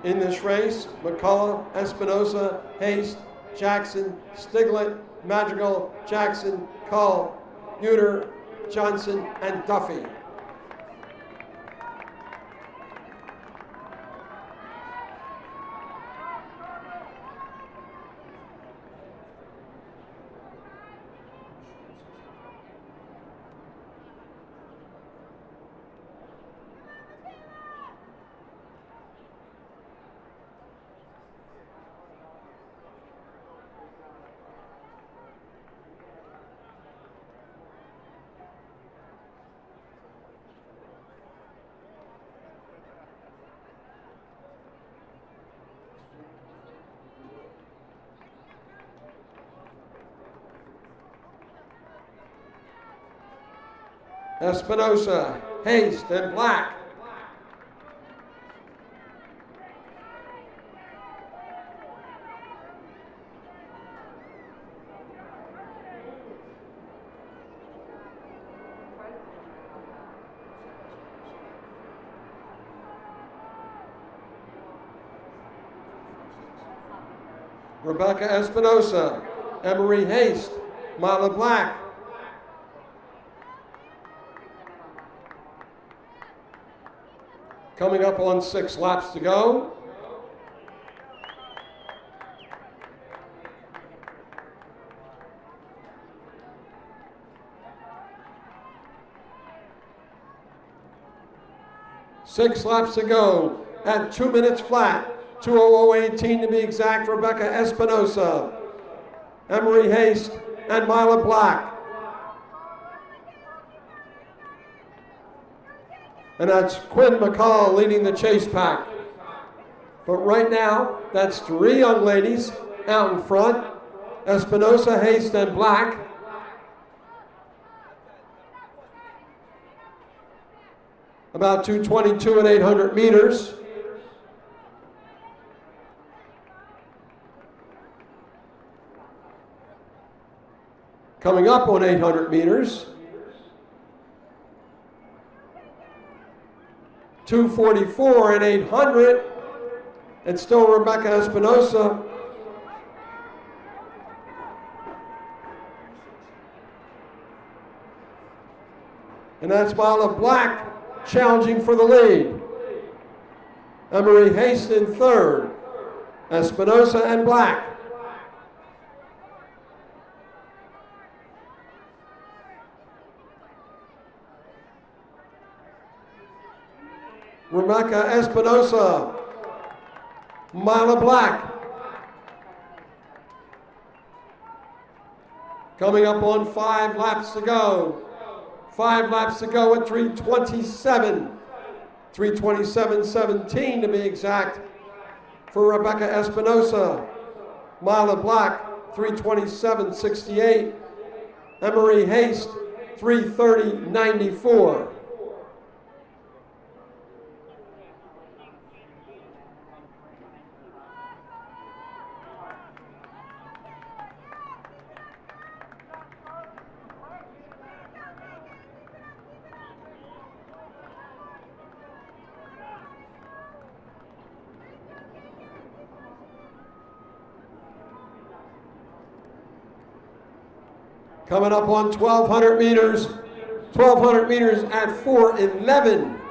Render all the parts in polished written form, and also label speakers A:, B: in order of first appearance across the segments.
A: In this race, McCullough, Espinosa, Haste, Jackson, Stiglet, Madrigal, Jackson, Cull, Uter, Johnson, and Duffy. Espinosa, Haste, and Black. Rebecca Espinosa, Emery Haste, Mila Black. Coming up on 6 laps to go. Six laps to go at 2 minutes flat. 2:00:18 to be exact. Rebecca Espinosa, Emery Haste, and Mila Black. And that's Quinn McCall leading the chase pack. But right now, that's 3 young ladies out in front. Espinosa, Haste, and Black. About 2:22 at 800 meters. Coming up on 800 meters. 2:44 at 800. It's still Rebecca Espinosa. And that's Mila Black challenging for the lead. Emery Haste in third. Espinosa and Black. Rebecca Espinosa, Mila Black. Coming up on 5 laps to go. 5 laps to go at 3:27. 3:27:17 to be exact for Rebecca Espinosa. Mila Black, 3:27:68. Emery Haste, 3:30:94. Coming up on 1,200 meters. 1,200 meters at 4:11.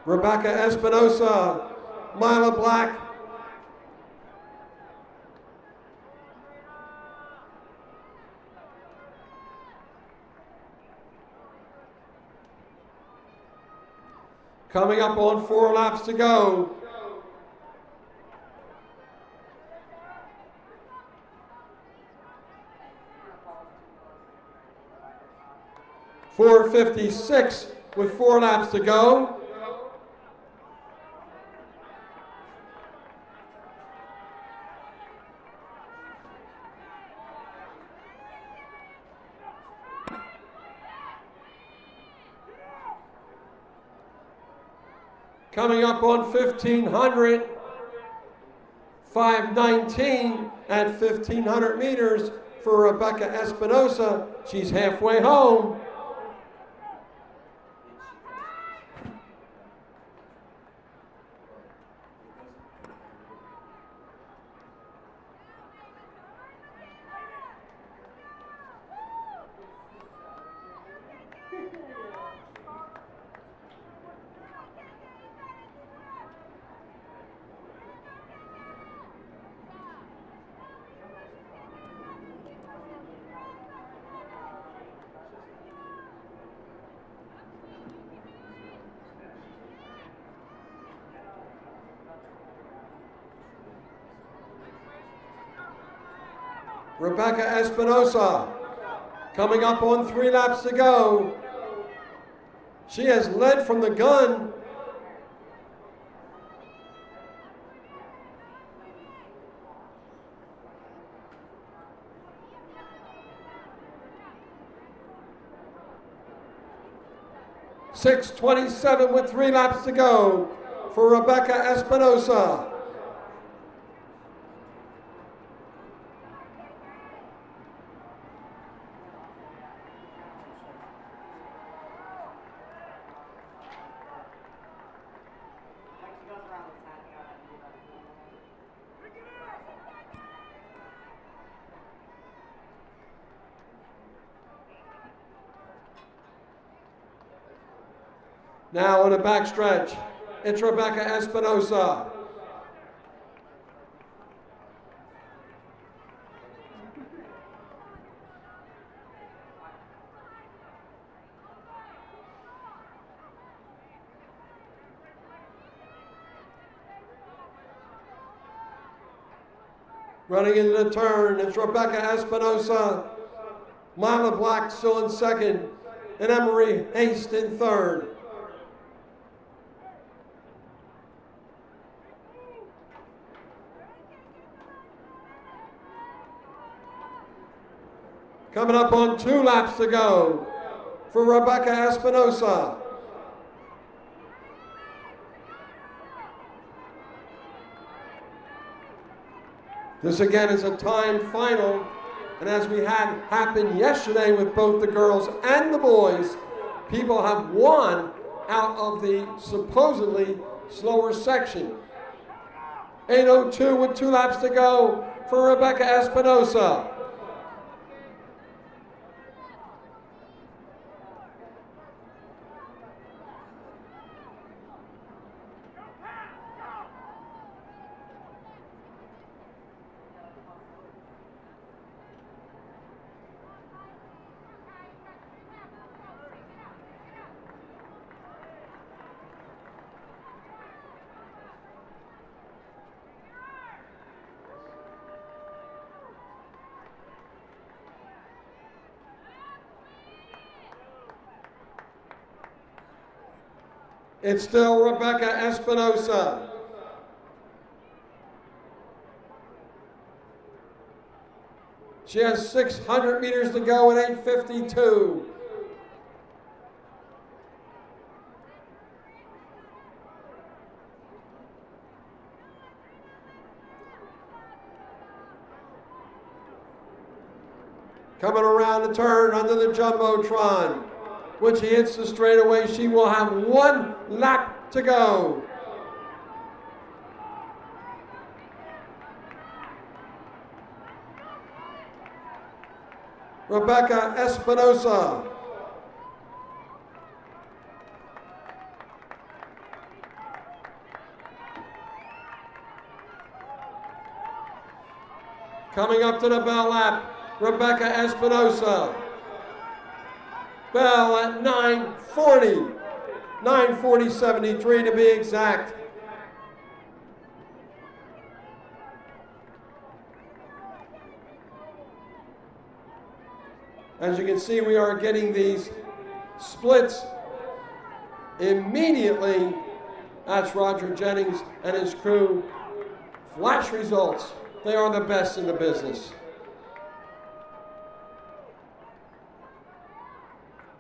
A: Rebecca Espinosa, Mila Black. Coming up on 4 laps to go. .456 with 4 laps to go. Coming up on 1,500. 5:19 at 1,500 meters for Rebecca Espinosa. She's halfway home. Rebecca Espinosa coming up on 3 laps to go. She has led from the gun. .6:27 with 3 laps to go for Rebecca Espinosa. Now in the backstretch, it's Rebecca Espinosa. Running into the turn, it's Rebecca Espinosa. Mila Black still in second, and Emery Haste in third. Coming up on 2 laps to go for Rebecca Espinosa. This again is a timed final, and as we had happen yesterday with both the girls and the boys, people have won out of the supposedly slower section. 8:02 with 2 laps to go for Rebecca Espinosa. It's still Rebecca Espinosa. She has 600 meters to go at 8:52. Coming around the turn under the Jumbotron. When she hits the straightaway, she will have 1 lap to go. Rebecca Espinosa. Coming up to the bell lap, Rebecca Espinosa. Bell at 9:40, 9:40.73 to be exact. As you can see, we are getting these splits immediately. That's Roger Jennings and his crew. Flash results. They are the best in the business.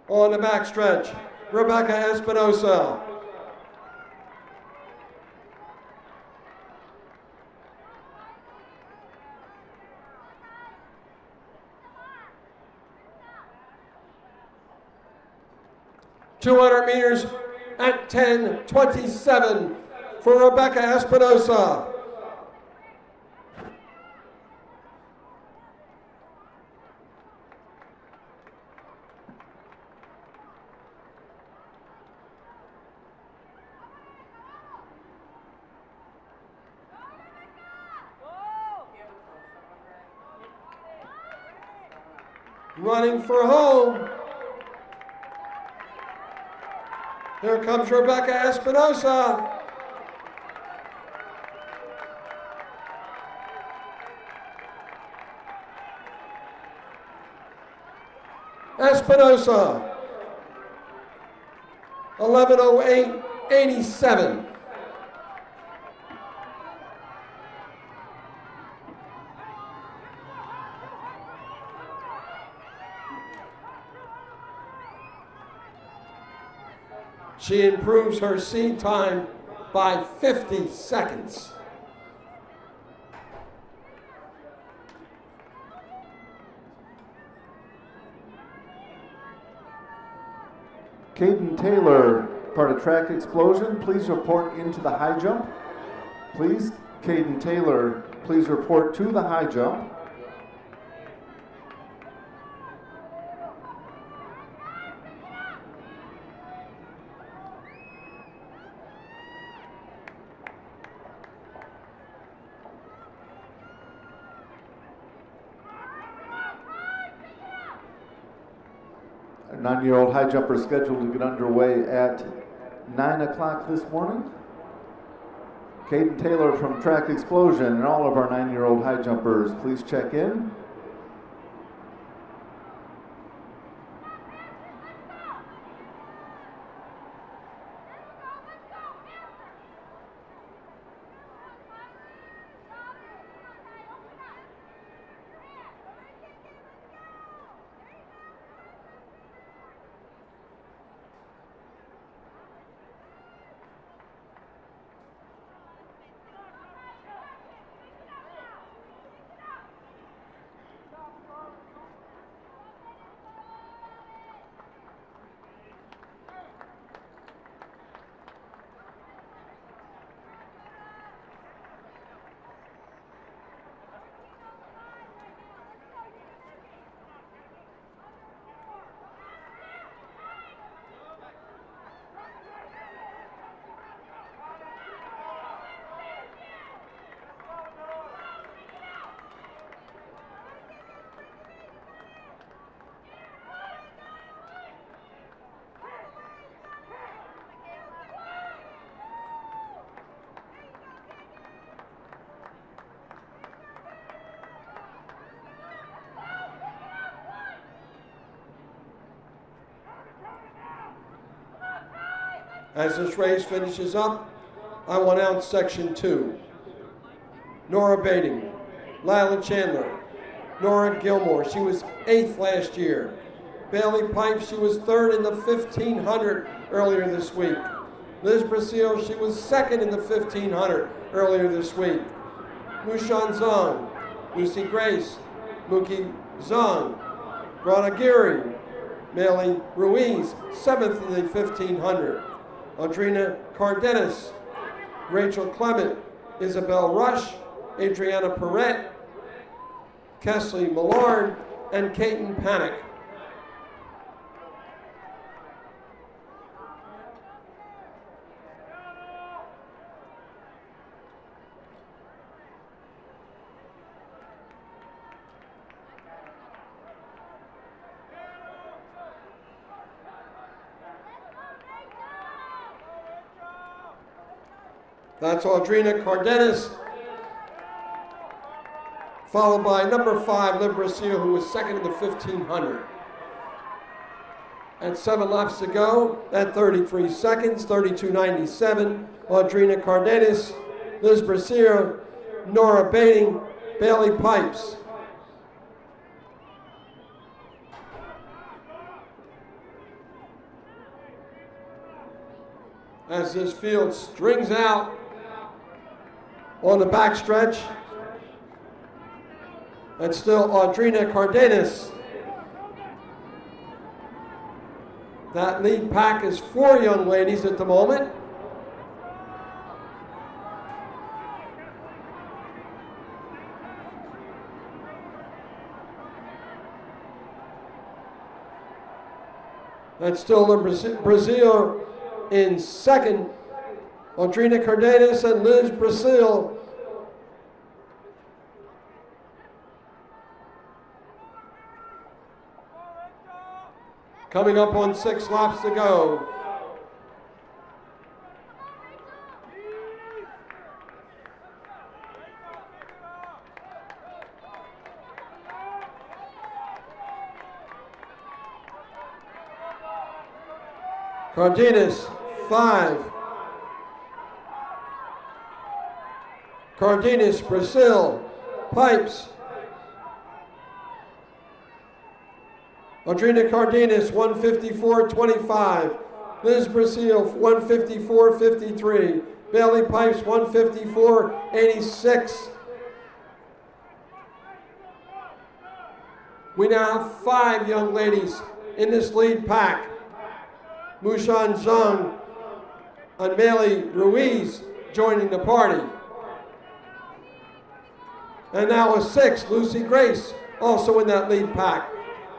A: On the backstretch, Rebecca Espinosa. 200 meters at 10:27 for Rebecca Espinosa. Running for home. Here comes Rebecca Espinosa. Espinosa, 11:08.87. She improves her seed time by 50 seconds.
B: Caden Taylor, part of Track Explosion, please report into the high jump. Please, Caden Taylor, please report to the high jump. Our 9-year-old high jumper is scheduled to get underway at 9 o'clock this morning. Caden Taylor from Track Explosion and all of our 9-year-old high jumpers, please check in.
A: As this race finishes up, I will announce Section 2. Nora Bading, Lila Chandler, Nora Gilmore, she was 8th last year. Bailey Pipes, she was 3rd in the 1500 earlier this week. Liz Brasil, she was 2nd in the 1500 earlier this week. Mushan Zhang, Lucy Grace, Mookie Zhang, Rana Giri, Melly Ruiz, 7th in the 1500. Audrina Cardenas, Rachel Clement, Isabel Rush, Adriana Perret, Kesley Millard, and Kaiten Panic. That's Audrina Cardenas, followed by number 5, Liv Brasil, who was 2nd in the 1500. At 7 laps to go, at 33 seconds, 32.97, Audrina Cardenas, Liz Brasil, Nora Bading, Bailey Pipes. As this field strings out on the backstretch, and still Audrina Cardenas, That lead pack is 4 young ladies at the moment. That's still in Brazil in second. Audrina Cardenas and Liz Brazil. Coming up on 6 laps to go. Cardenas, 5. Cardenas, Brazil, Pipes. Audrina Cardenas, 154.25. Liz Brazil, 154.53. Bailey Pipes, 154.86. We now have 5 young ladies in this lead pack. Mushan Zhang and Meli Ruiz joining the party. And now a 6, Lucy Grace, also in that lead pack.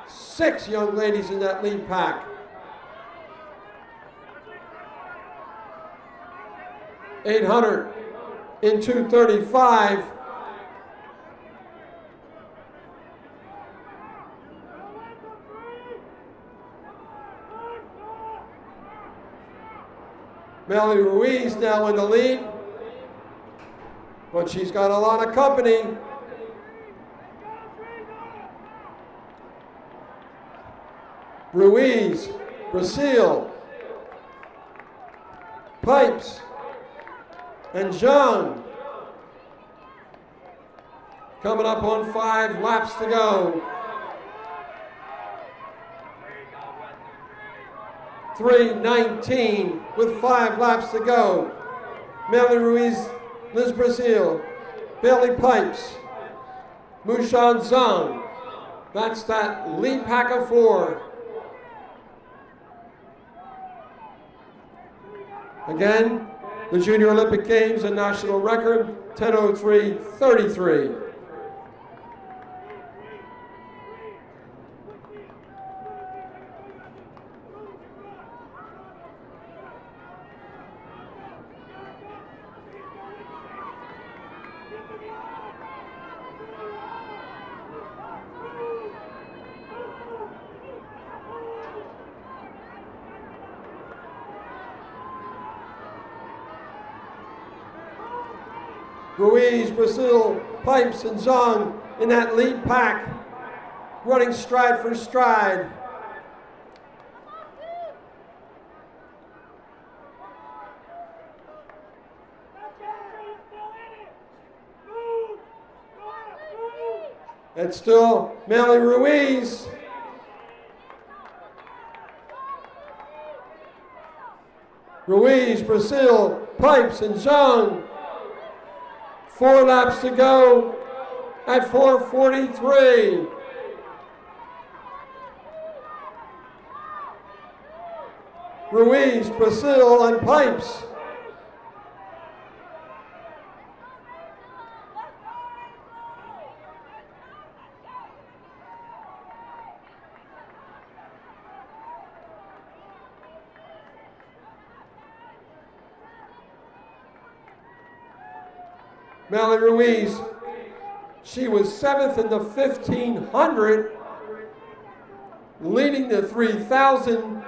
A: 6 young ladies in that lead pack. 800 in 235. Meli Ruiz now in the lead, but she's got a lot of company. Ruiz, Brazil, Pipes, and Zhang. Coming up on 5 laps to go. 3:19 with 5 laps to go. Meli Ruiz, Liz Brazil, Bailey Pipes, Mushan Zhang. That's that lead pack of 4. Again, the Junior Olympic Games, a national record, 10:03.33. Ruiz, Brazil, Pipes, and Zhang in that lead pack, running stride for stride. It's still Meli Ruiz. Ruiz, Brazil, Pipes, and Zhang. 4 laps to go at 4:43. Ruiz, Brazil, and Pipes. Meli Ruiz, she was 7th in the 1500, leading the 3000.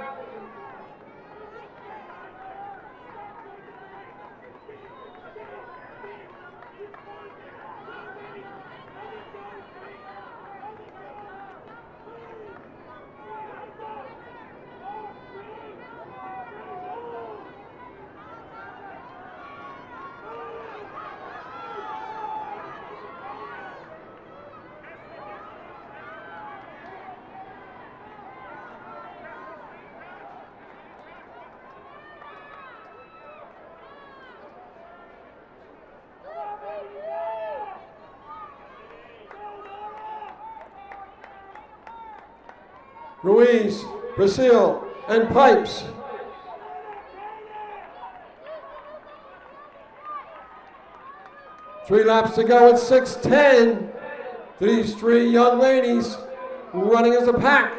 A: Ruiz, Brazil, and Pipes. Three laps to go at 6:10. These three young ladies running as a pack.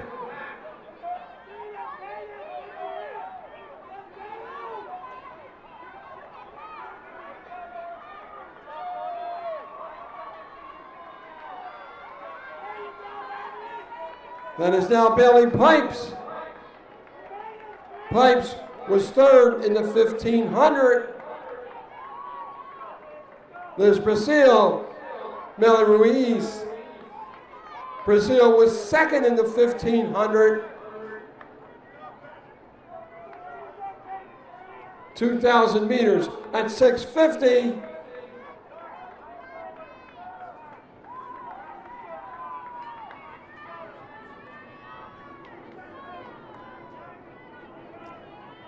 A: That is now Bailey Pipes. Pipes was third in the 1500. Liz Brasil, Melly Ruiz. Brazil was second in the 1500. 2,000 meters at 6:50.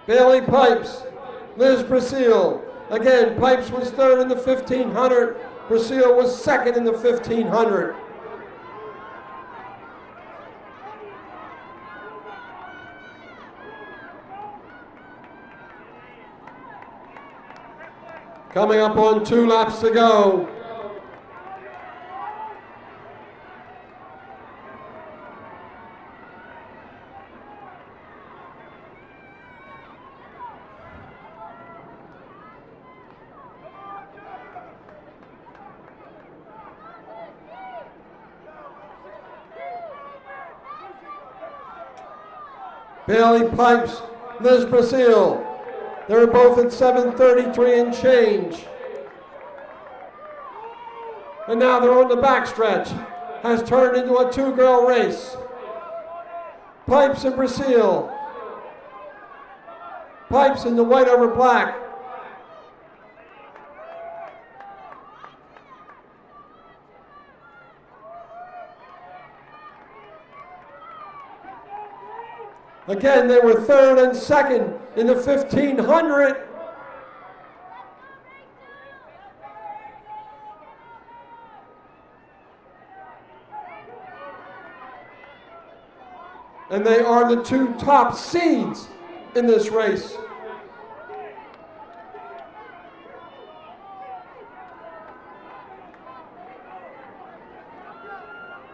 A: Bailey Pipes, Liz Brasil. Again, Pipes was third in the 1500. Brasil was second in the 1500. Coming up on 2 laps to go. Bailey Pipes, Liz Brasil. They're both at 7:33 and change. And now they're on the backstretch. Has turned into a 2-girl race. Pipes and Brasil. Pipes in the white over black. Again, they were third and second in the 1500. And they are the 2 top seeds in this race.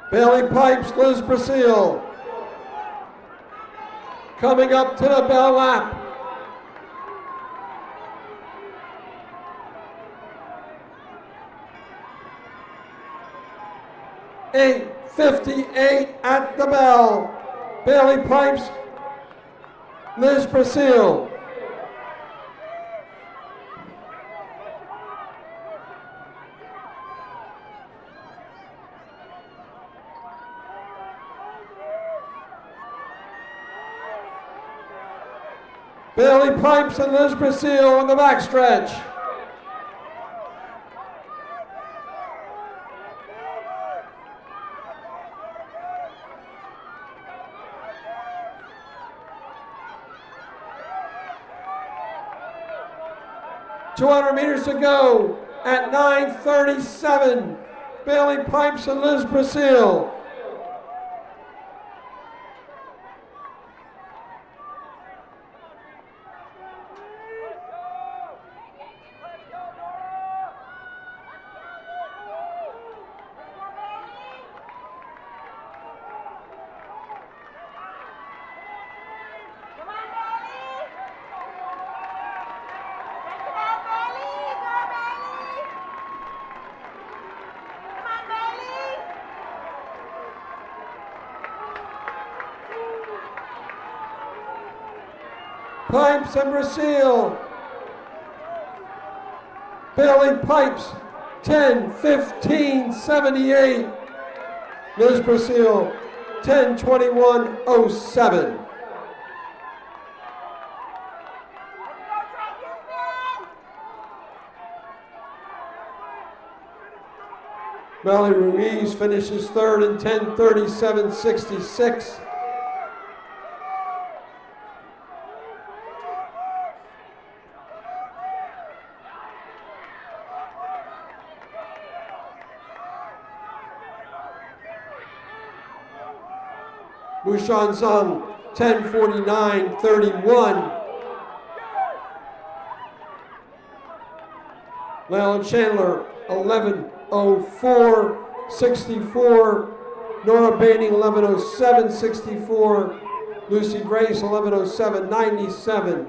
A: Bailey Pipes, Liz Brasil. Coming up to the bell lap. $8:58 at the bell. Bailey Pipes, Liz Brasil. Bailey Pipes and Liz Brasil on the backstretch. $200 meters to go at 9:37. Bailey Pipes and Liz Brasil. Pipes and Brasil. Bailey Pipes, 10:15.78. Liz Brasil, 10:21.07. Melly Ruiz finishes third in 10:37.66. Mushan Zhang 10:49.31. Leland Chandler, 11:04.64. Nora Banning, 11:07.64. Lucy Grace, 11:07.97.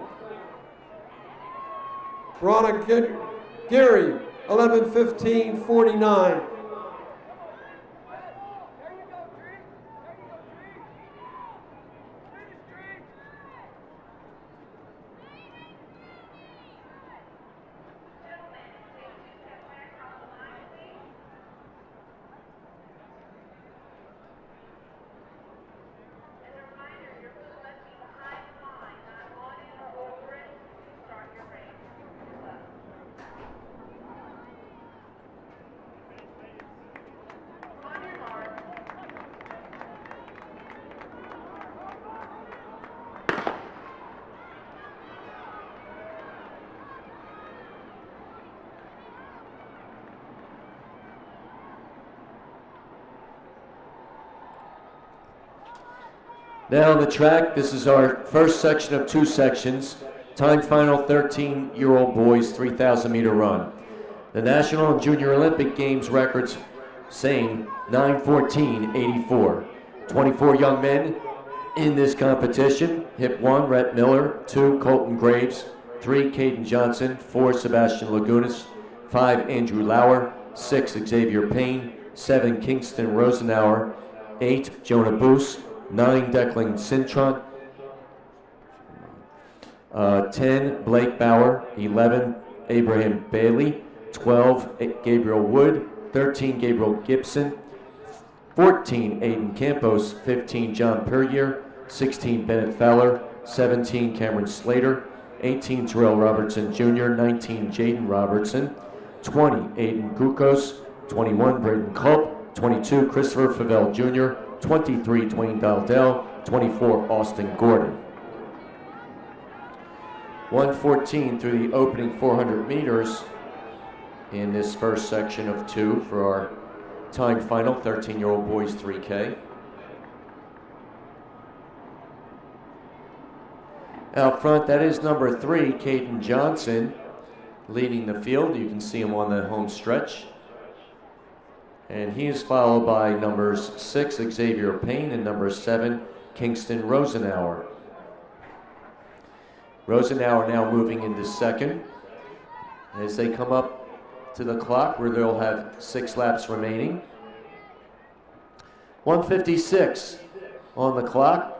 A: Veronica Geary, 11:15.49.
C: Now on the track, this is our first section of two sections. Time final 13-year-old boys 3,000 meter run. The National and Junior Olympic Games records, same, 9:14.84. 24 young men in this competition. Hip 1, Rhett Miller. 2, Colton Graves. 3, Caden Johnson. 4, Sebastian Lagunas. 5, Andrew Lauer. 6, Xavier Payne. 7, Kingston Rosenauer. 8, Jonah Boos. 9, Declan Cintron. 10, Blake Bauer. 11, Abraham Bailey. 12, Gabriel Wood. 13, Gabriel Gibson. 14, Aiden Campos. 15, John Puryear. 16, Bennett Fowler. 17, Cameron Slater. 18, Terrell Robertson Jr. 19, Jaden Robertson. 20, Aiden Gukos. 21, Braden Culp. 22, Christopher Favell Jr. 23, Dwayne Daldell. 24, Austin Gordon. 1:14 through the opening 400 meters in this first section of two for our time final 13-year-old boys 3K. Out front, that is number 3, Caden Johnson, leading the field. You can see him on the home stretch. And he is followed by numbers 6, Xavier Payne, and number 7, Kingston Rosenauer. Rosenauer now moving into second as they come up to the clock where they'll have 6 laps remaining. 1:56 on the clock,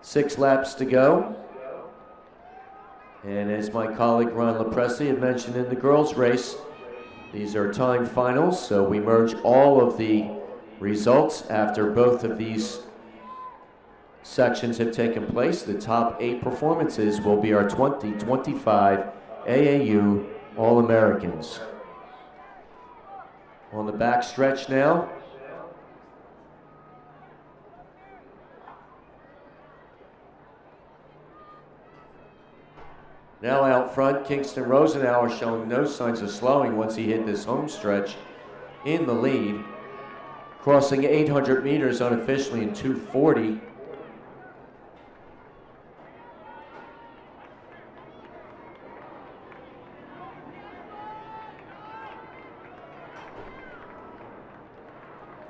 C: 6 laps to go. And as my colleague Ron Lepresti had mentioned in the girls' race, these are time finals, so we merge all of the results after both of these sections have taken place. The top 8 performances will be our 2025 AAU All-Americans. On the back stretch now. Now out front, Kingston Rosenauer showing no signs of slowing once he hit this home stretch in the lead. Crossing 800 meters unofficially in 2:40.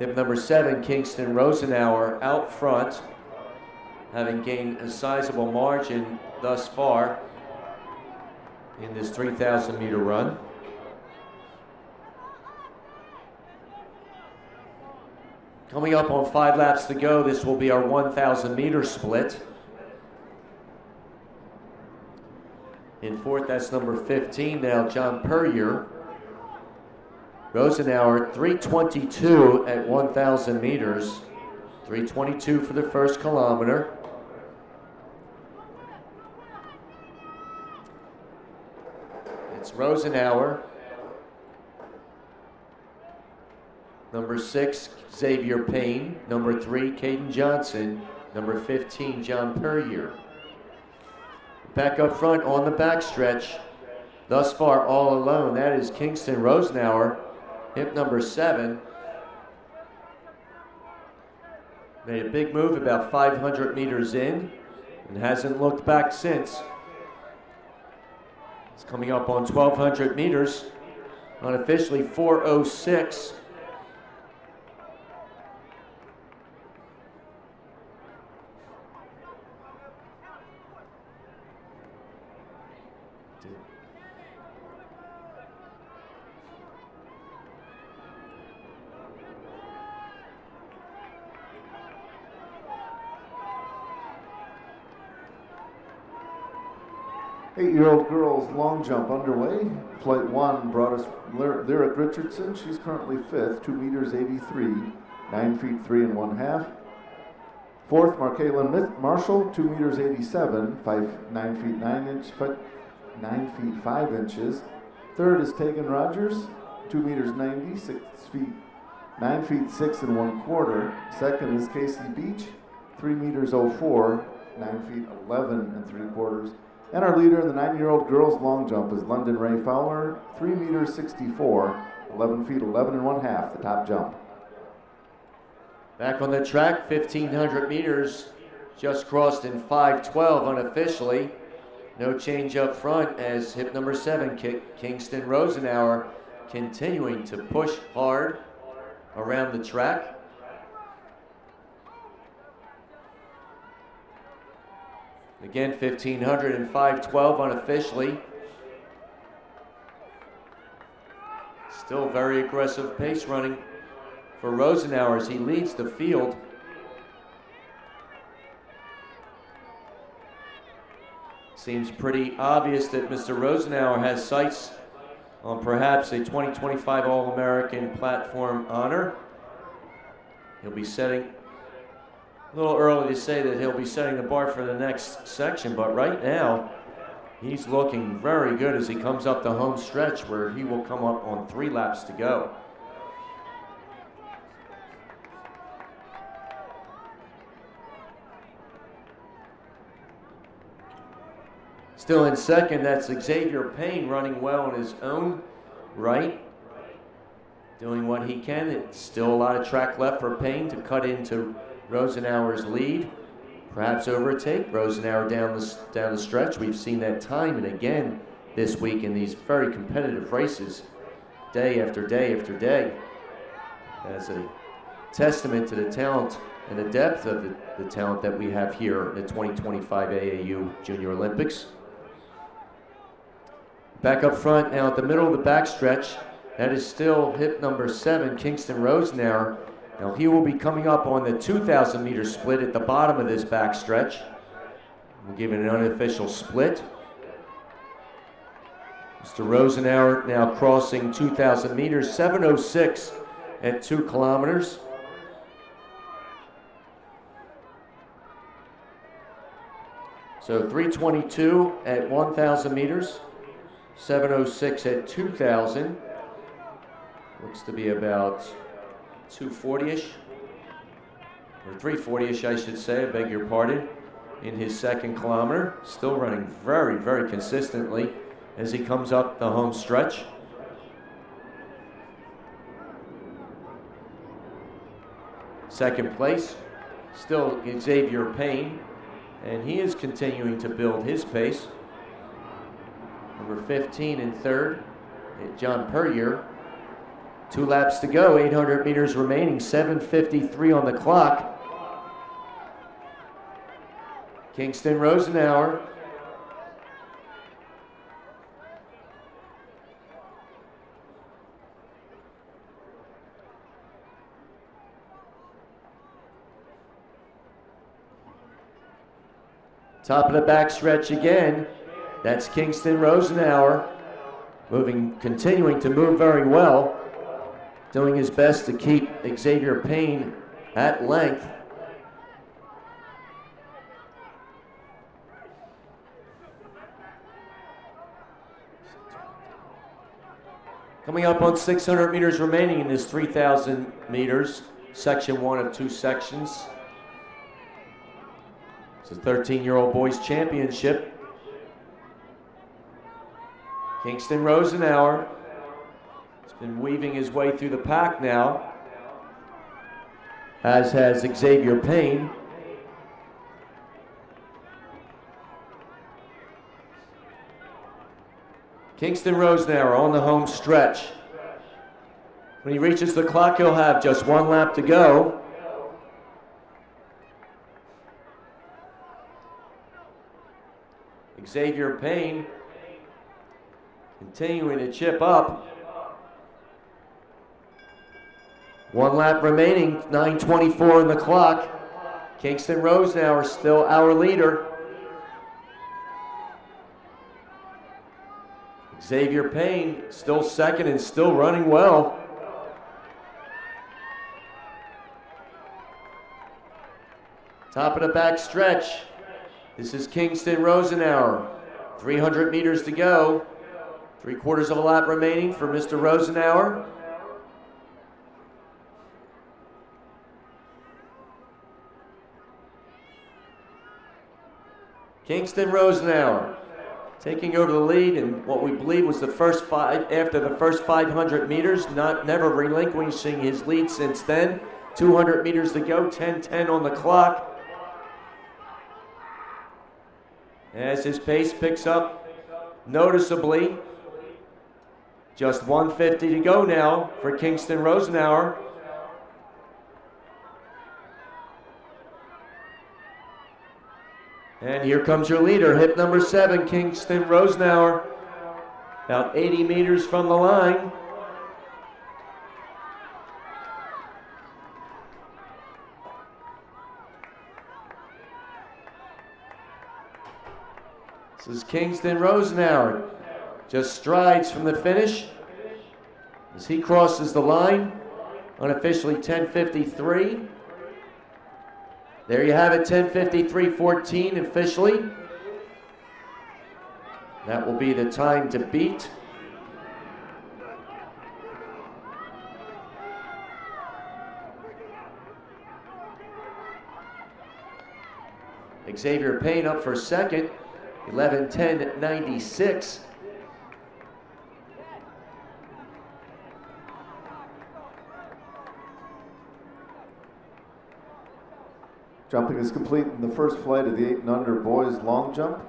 C: Hip number 7, Kingston Rosenauer, out front, having gained a sizable margin thus far in this 3,000 meter run. Coming up on 5 laps to go, this will be our 1,000 meter split. In fourth, that's number 15 now, John Puryear. Rosenauer, 3:22 at 1,000 meters. 3:22 for the first kilometer. It's Rosenauer. Number 6, Xavier Payne. Number 3, Caden Johnson. Number 15, John Puryear. Back up front on the backstretch, thus far all alone, that is Kingston Rosenauer. Hip number 7. Made a big move about 500 meters in and hasn't looked back since. It's coming up on 1,200 meters, unofficially 4:06.
B: Eight-year-old girls long jump underway. Flight 1 brought us Lyric Richardson. She's currently 5th, 2 meters 83, 9 feet 3 1/2. 4th, Markaylin Marshall, 2 meters 87, 9 feet 9 feet 5 inches. 3rd is Tegan Rogers, 2 meters 90, 9 feet 6 1/4. 2nd is Casey Beach, 3 meters 04, 9 feet 11 3/4. And our leader in the 9-year-old girls long jump is London Ray Fowler, 3 meters 64, 11 feet 11 1/2, the top jump.
C: Back on the track, 1,500 meters, just crossed in 5:12 unofficially. No change up front as hip number 7, Kingston Rosenauer, continuing to push hard around the track. Again, 1,500 and 5:12 unofficially. Still very aggressive pace running for Rosenauer as he leads the field. Seems pretty obvious that Mr. Rosenauer has sights on perhaps a 2025 All-American platform honor. He'll be setting, a little early to say that he'll be setting the bar for the next section, but right now he's looking very good as he comes up the home stretch where he will come up on 3 laps to go. Still in second, that's Xavier Payne running well in his own right, doing what he can. It's still a lot of track left for Payne to cut into Rosenauer's lead, perhaps overtake Rosenauer down the stretch. We've seen that time and again this week in these very competitive races, day after day after day, as a testament to the talent and the depth of the talent that we have here in the 2025 AAU Junior Olympics. Back up front now at the middle of the backstretch, that is still hip number 7, Kingston Rosenauer. Now he will be coming up on the 2,000 meter split at the bottom of this backstretch. We'll give it an unofficial split. Mr. Rosenauer now crossing 2,000 meters, 7:06 at 2 kilometers. So 3:22 at 1,000 meters, 7:06 at 2,000. Looks to be about 2:40-ish, or 3:40-ish, I should say, I beg your pardon, in his 2nd kilometer. Still running very, very consistently as he comes up the home stretch. Second place, still Xavier Payne, and he is continuing to build his pace. Number 15 in 3rd, John Puryear. 2 laps to go, 800 meters remaining, 7:53 on the clock. Kingston Rosenauer. Top of the backstretch again. That's Kingston Rosenauer, continuing to move very well, doing his best to keep Xavier Payne at length. Coming up on 600 meters remaining in this 3,000 meters, section 1 of 2 sections. It's a 13-year-old boys championship. Kingston Rosenauer has been weaving his way through the pack now. as has Xavier Payne. Kingston Rosenauer on the home stretch. When he reaches the clock, he'll have just 1 lap to go. Xavier Payne continuing to chip up. 1 lap remaining, 9:24 on the clock. Kingston Rosenauer still our leader. Xavier Payne still second and still running well. Top of the back stretch. This is Kingston Rosenauer. 300 meters to go. 3/4 of a lap remaining for Mr. Rosenauer. Kingston Rosenauer taking over the lead in what we believe was the first 500 meters, never relinquishing his lead since then. 200 meters to go, 10:10 on the clock. As his pace picks up noticeably, just 150 to go now for Kingston Rosenauer. And here comes your leader, hip number 7, Kingston Rosenauer, about 80 meters from the line. This is Kingston Rosenauer, just strides from the finish as he crosses the line, unofficially 10:53. There you have it, 10:53.14 officially. That will be the time to beat. Xavier Payne up for second, 11:10.96.
B: Jumping is complete in the first flight of the 8 and under boys long jump.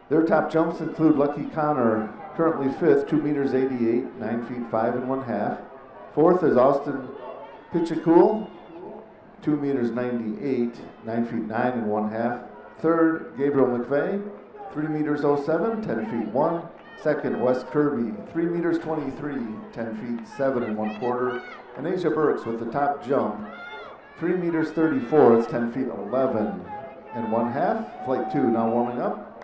B: Their top jumps include Lucky Connor, currently 5th, 2 meters 88, 9 feet 5 1/2. 4th is Austin Pichakul, 2 meters 98, 9 feet 9 1/2. 3rd, Gabriel McVeigh, 3 meters 07, 10 feet 1. 2nd, Wes Kirby, 3 meters 23, 10 feet 7 1/4. And Asia Burks with the top jump, 3 meters 34, it's 10 feet 11 1/2. Flight 2 now warming up.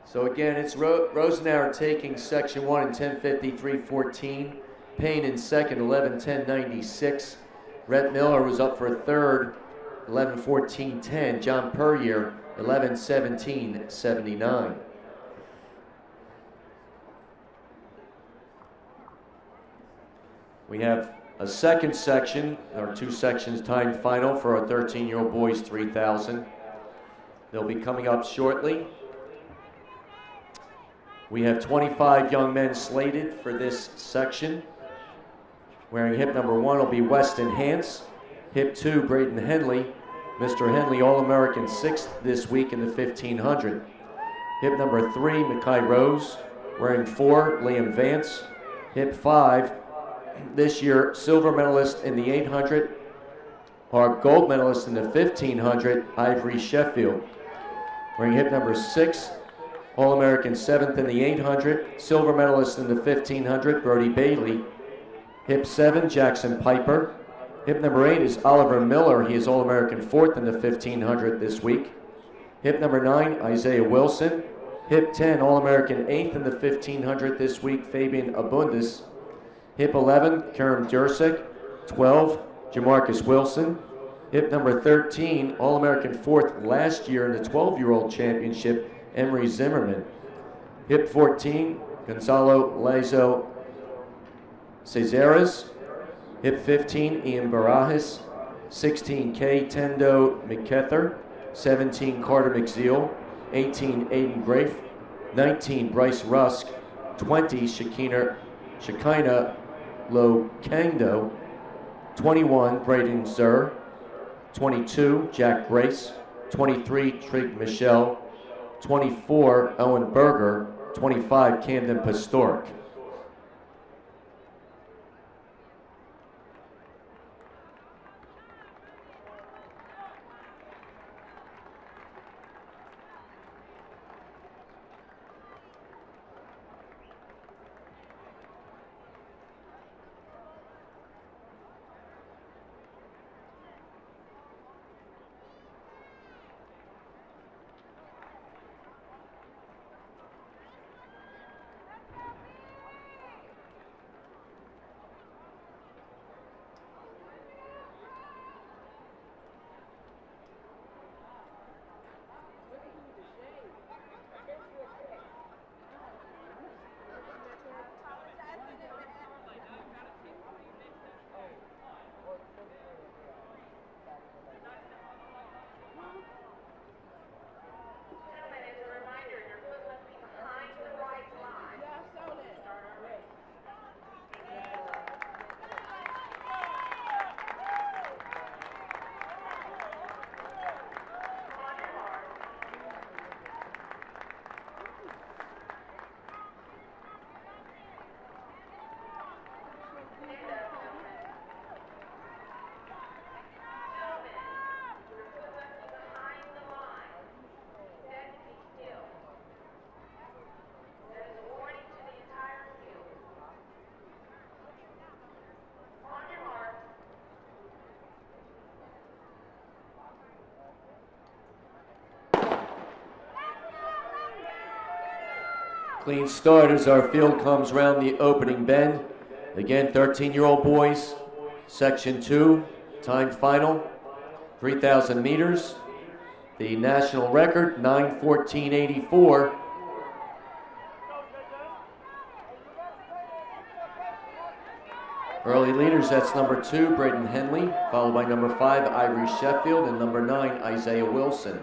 C: So again, it's Rosenauer taking section 1 in 10:53.14. Payne in second, 11:10.96. Rhett Miller was up for third, 11:14.10. John Puryear, 11:17.79. We have a second section, or 2 sections timed final for our 13-year-old boys 3,000. They'll be coming up shortly. We have 25 young men slated for this section. Wearing hip number 1 will be Weston Hance. Hip 2, Braden Henley. Mr. Henley, All-American 6th this week in the 1500. Hip number 3, Mackay Rose. Wearing 4, Liam Vance. Hip 5, this year silver medalist in the 800. Our gold medalist in the 1500, Ivory Sheffield. Wearing hip number 6, All-American 7th in the 800, silver medalist in the 1500, Brody Bailey. Hip 7, Jackson Piper. Hip number 8 is Oliver Miller. He is All-American 4th in the 1500 this week. Hip number 9, Isaiah Wilson. Hip 10, All-American 8th in the 1500 this week, Fabian Abundis. Hip 11, Kerem Dursik. 12, Jamarcus Wilson. Hip number 13, All-American 4th last year in the 12-year-old championship, Emery Zimmerman. Hip 14, Gonzalo Lazo Cesares. Hip 15, Ian Barajas. 16, K. Tendo McKether. 17, Carter McZeal. 18, Aiden Grafe. 19, Bryce Rusk. 20, Shekinah Lokando. 21, Braden Zur. 22, Jack Grace. 23, Trig Michelle. 24, Owen Berger. 25, Camden Pastoric. Clean start as our field comes around the opening bend. Again, 13-year-old boys, Section 2, time final, 3,000 meters. The national record, 9:14.84. Early leaders, that's number 2, Braden Henley, followed by number 5, Ivory Sheffield, and number 9, Isaiah Wilson.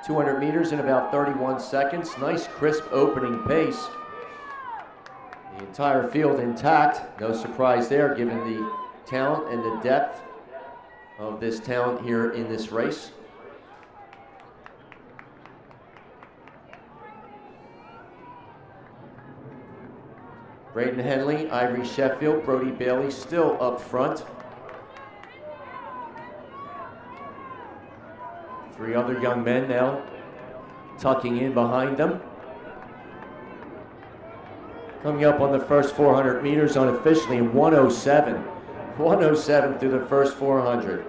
C: 200 meters in about 31 seconds. Nice crisp opening pace. The entire field intact. No surprise there given the talent and the depth of this talent here in this race. Braden Henley, Ivory Sheffield, Brody Bailey still up front. 3 other young men now tucking in behind them. Coming up on the first 400 meters unofficially in 107. 107 through the first 400.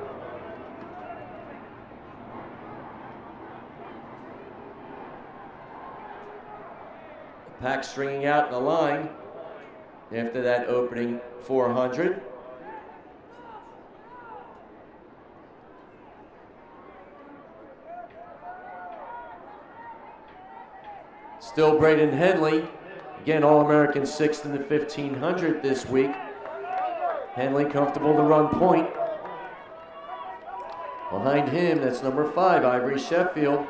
C: The pack stringing out in the line after that opening 400. Still Braden Henley, again All-American 6th in the 1500 this week. Henley comfortable to run point. Behind him, that's number 5, Ivory Sheffield,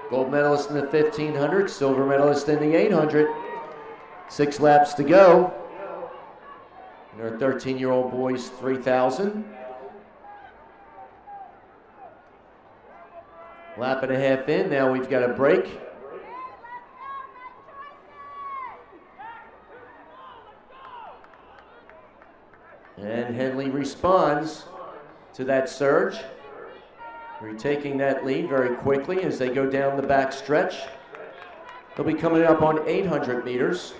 C: gold medalist in the 1500, silver medalist in the 800. 6 laps to go. And our 13-year-old boys, 3,000. Lap and a half in, now we've got a break. And Henley responds to that surge, retaking that lead very quickly as they go down the back stretch. They'll be coming up on 800 meters.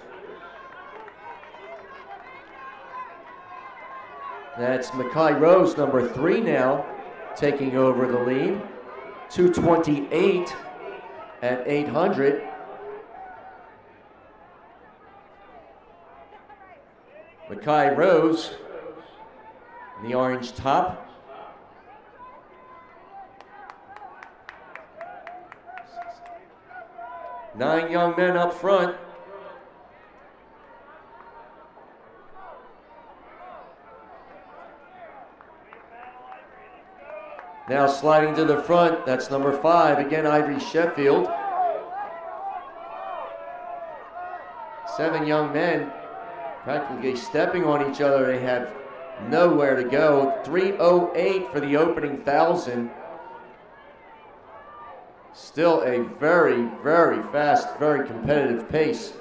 C: That's Makai Rose, number 3 now, taking over the lead. 2:28 at 800. Makai Rose, in the orange top. Nine young men up front. Now sliding to the front, that's number 5, again Ivory Sheffield. 7 young men practically stepping on each other. They have nowhere to go. 3:08 for the opening 1,000. Still a very, very fast, very competitive pace.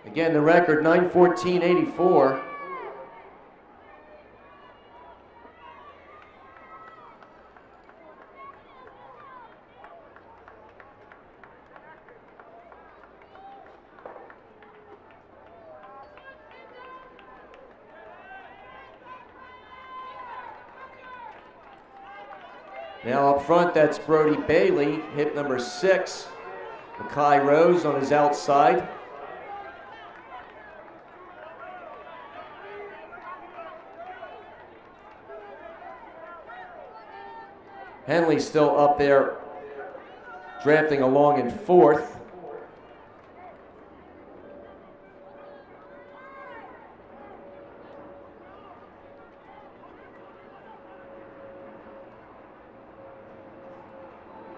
C: Again, the record 9:14.84. Now up front, that's Brody Bailey, hip number 6. Mackay Rose on his outside. Henley still up there, drafting along in 4th.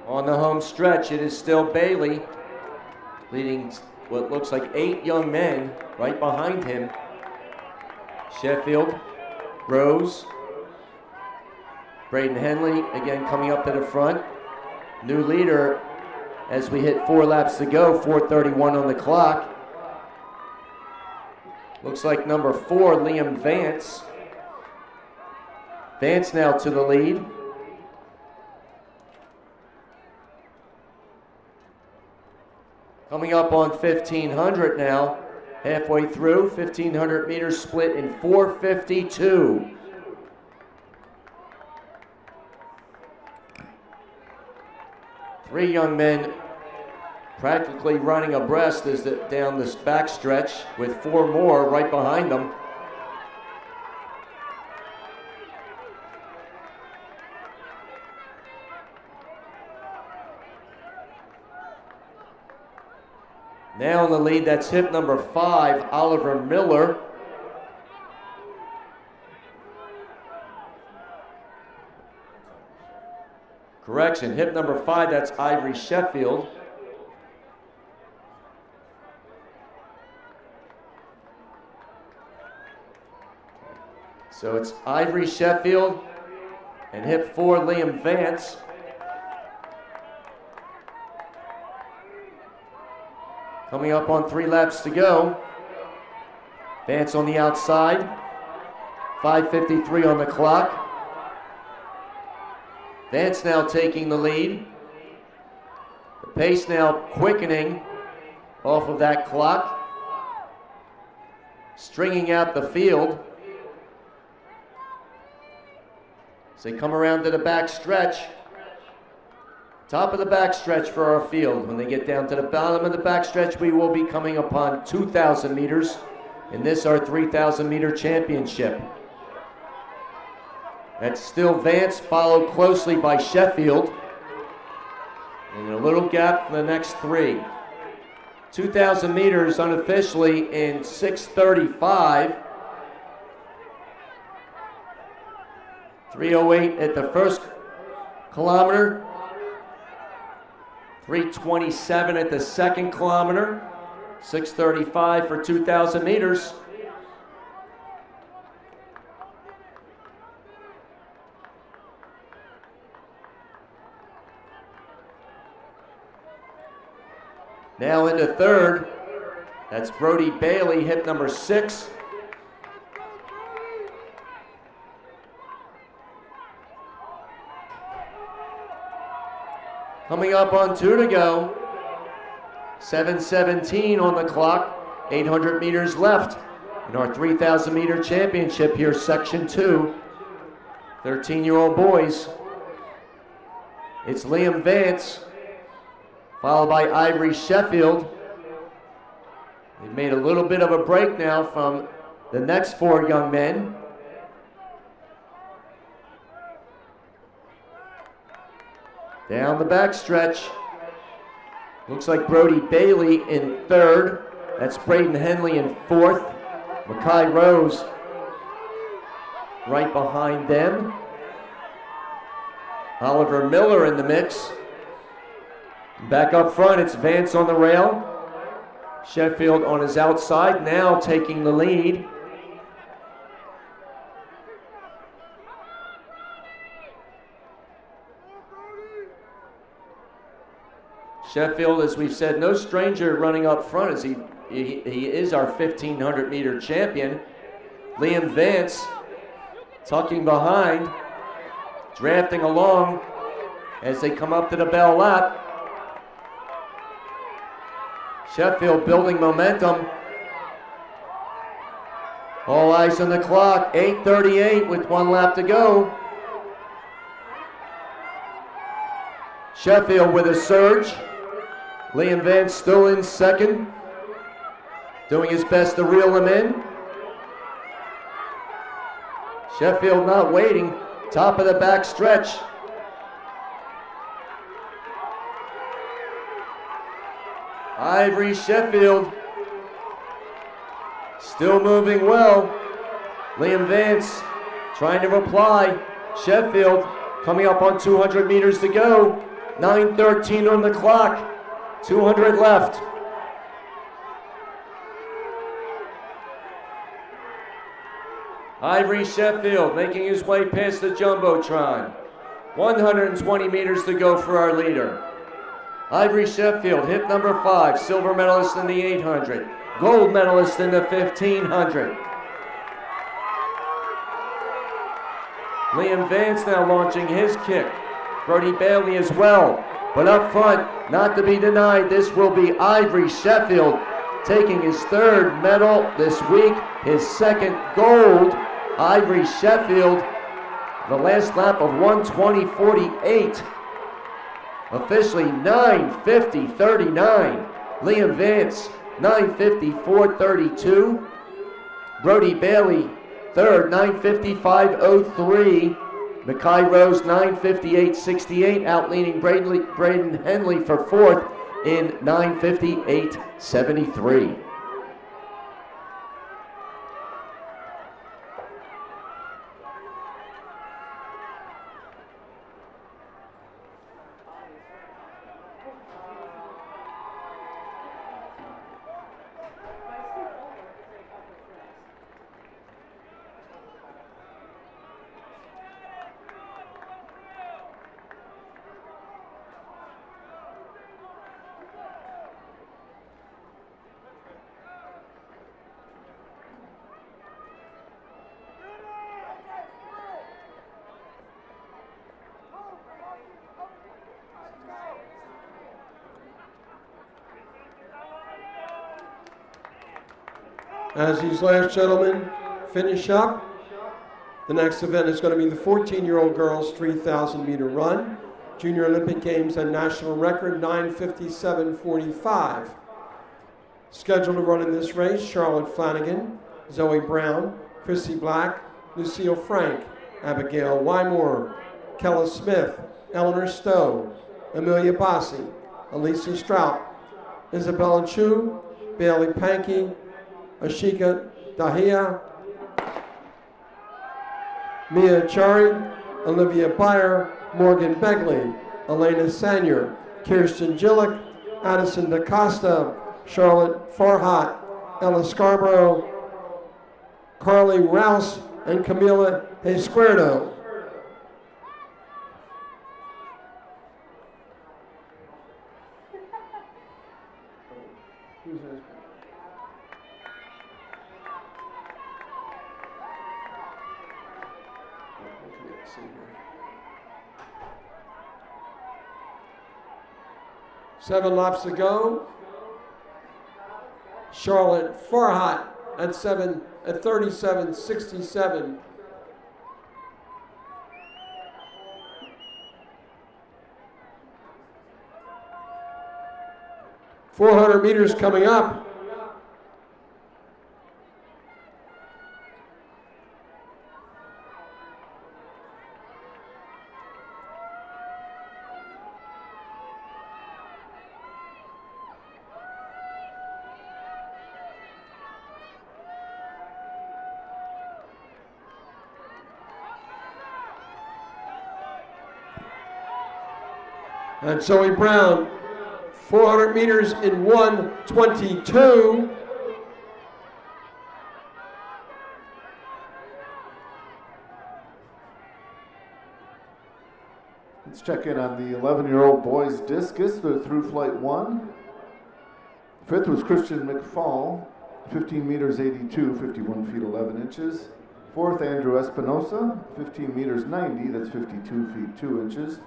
C: On the home stretch, it is still Bailey leading what looks like 8 young men right behind him. Sheffield, Rose, Braden Henley again coming up to the front. New leader as we hit 4 laps to go, 4:31 on the clock. Looks like number 4, Liam Vance. Vance now to the lead. Coming up on 1,500 now, halfway through, 1,500 meters split in 4:52. Three young men practically running abreast as down this backstretch with 4 more right behind them. Now in the lead, that's hip number 5, Oliver Miller. Correction, hip number 5, that's Ivory Sheffield. So it's Ivory Sheffield and hip 4, Liam Vance. Coming up on 3 laps to go. Vance on the outside. 5:53 on the clock. Vance now taking the lead. The pace now quickening off of that clock. Stringing out the field. As they come around to the back stretch. Top of the backstretch for our field. When they get down to the bottom of the backstretch, we will be coming upon 2,000 meters. In this, our 3,000 meter championship. That's still Vance, followed closely by Sheffield. And a little gap for the next 3. 2,000 meters unofficially in 6:35. 3:08 at the first kilometer. 3:27 at the second kilometer, 6:35 for 2,000 meters. Now into third, that's Brody Bailey, hip number 6. Coming up on 2 to go, 7:17 on the clock, 800 meters left in our 3,000 meter championship here, section 2, 13-year-old boys. It's Liam Vance, followed by Ivory Sheffield. They've made a little bit of a break now from the next 4 young men. Down the backstretch, looks like Brody Bailey in 3rd. That's Braden Henley in 4th. Mackay Rose right behind them. Oliver Miller in the mix. Back up front, it's Vance on the rail. Sheffield on his outside, now taking the lead. Sheffield, as we've said, no stranger running up front as he is our 1,500 meter champion. Liam Vance tucking behind, drafting along as they come up to the bell lap. Sheffield building momentum. All eyes on the clock, 8:38 with 1 lap to go. Sheffield with a surge. Liam Vance still in second, doing his best to reel him in. Sheffield not waiting, top of the back stretch. Ivory Sheffield still moving well. Liam Vance trying to reply. Sheffield coming up on 200 meters to go. 9:13 on the clock, 200 left. Ivory Sheffield making his way past the Jumbotron. 120 meters to go for our leader. Ivory Sheffield, hit number 5, silver medalist in the 800, gold medalist in the 1500. Liam Vance now launching his kick. Brody Bailey as well. But up front, not to be denied, this will be Ivory Sheffield taking his 3rd medal this week, his 2nd gold. Ivory Sheffield, the last lap of 1:20.48. Officially 9:50.39. Liam Vance, 9:54.32. Brody Bailey, 3rd, 9:55.03. Mackay Rose, 9:58.68, outleaning Braden Henley for 4th in 9:58.73.
A: As these last gentlemen finish up, the next event is going to be the 14-year-old girls 3,000 meter run. Junior Olympic Games and national record 9:57.45. Scheduled to run in this race, Charlotte Flanagan, Zoe Brown, Chrissy Black, Lucille Frank, Abigail Wymore, Kella Smith, Eleanor Stowe, Amelia Bossi, Elisa Strout, Isabella Chu, Bailey Pankey, Ashika Dahia, Mia Chari, Olivia Byer, Morgan Begley, Elena Sanier, Kirsten Gillick, Addison DaCosta, Charlotte Farhat, Ella Scarborough, Carly Rouse, and Camila Esquerdo. Seven laps to go. Charlotte Farhat at 37.67. .400 meters coming up. And Zoe Brown, 400 meters in 1:22.
B: Let's check in on the 11-year-old boys discus. They're through flight 1. Fifth was Christian McFall, 15 meters 82, 51 feet 11 inches. Fourth, Andrew Espinosa, 15 meters 90, that's 52 feet 2 inches.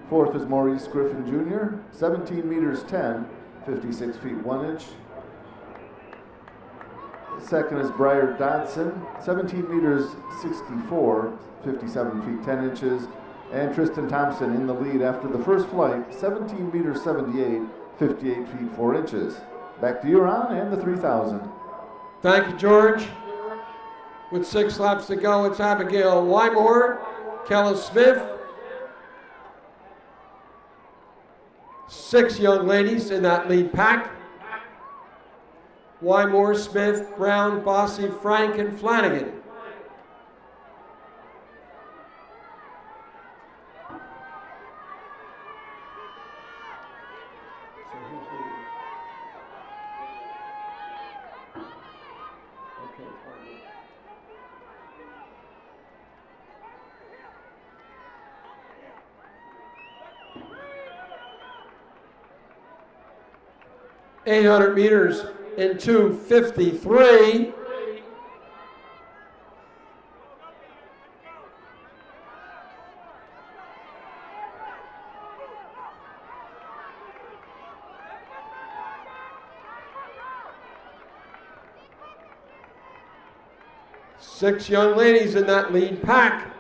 B: Fourth is Maurice Griffin Jr., 17 meters 10, 56 feet 1 inch. Second is Briar Dodson, 17 meters 64, 57 feet 10 inches. And Tristan Thompson in the lead after the first flight, 17 meters 78, 58 feet 4 inches. Back to you, Ron, and the 3,000.
A: Thank you, George. With 6 laps to go, it's Abigail Wymore, Kella Smith. 6 young ladies in that lead pack. Wymore, Smith, Brown, Bossy, Frank, and Flanagan. Okay, 800 meters in 2:53. Six young ladies in that lead pack.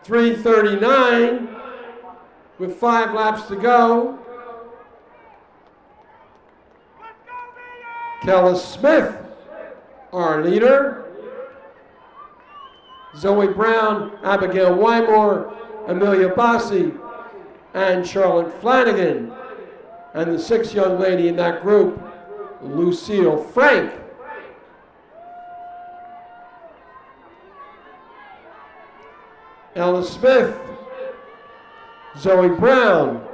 A: .339 with 5 laps to go. Kella Smith, our leader. Zoe Brown, Abigail Wymore, Amelia Bossy, and Charlotte Flanagan. And the 6th young lady in that group, Lucille Frank. Ella Smith, Zoe Brown,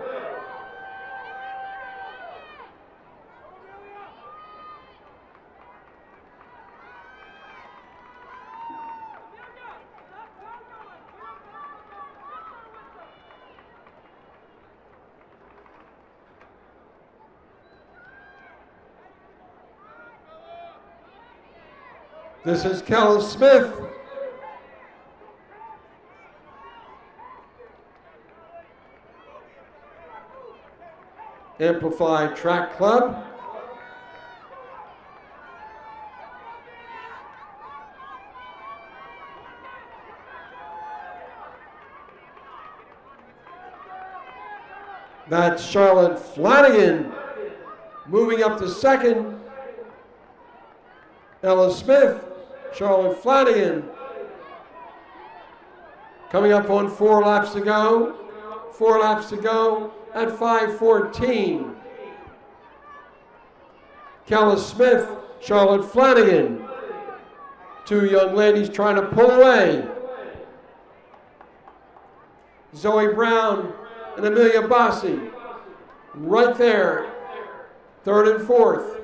A: this is Kella Smith. Amplify Track Club. That's Charlotte Flanagan moving up to 2nd. Ella Smith, Charlotte Flanagan coming up on 4 laps to go. 4 laps to go at 5:14. Kella Smith, Charlotte Flanagan. 2 young ladies trying to pull away. Zoe Brown and Amelia Bossy right there, 3rd and 4th.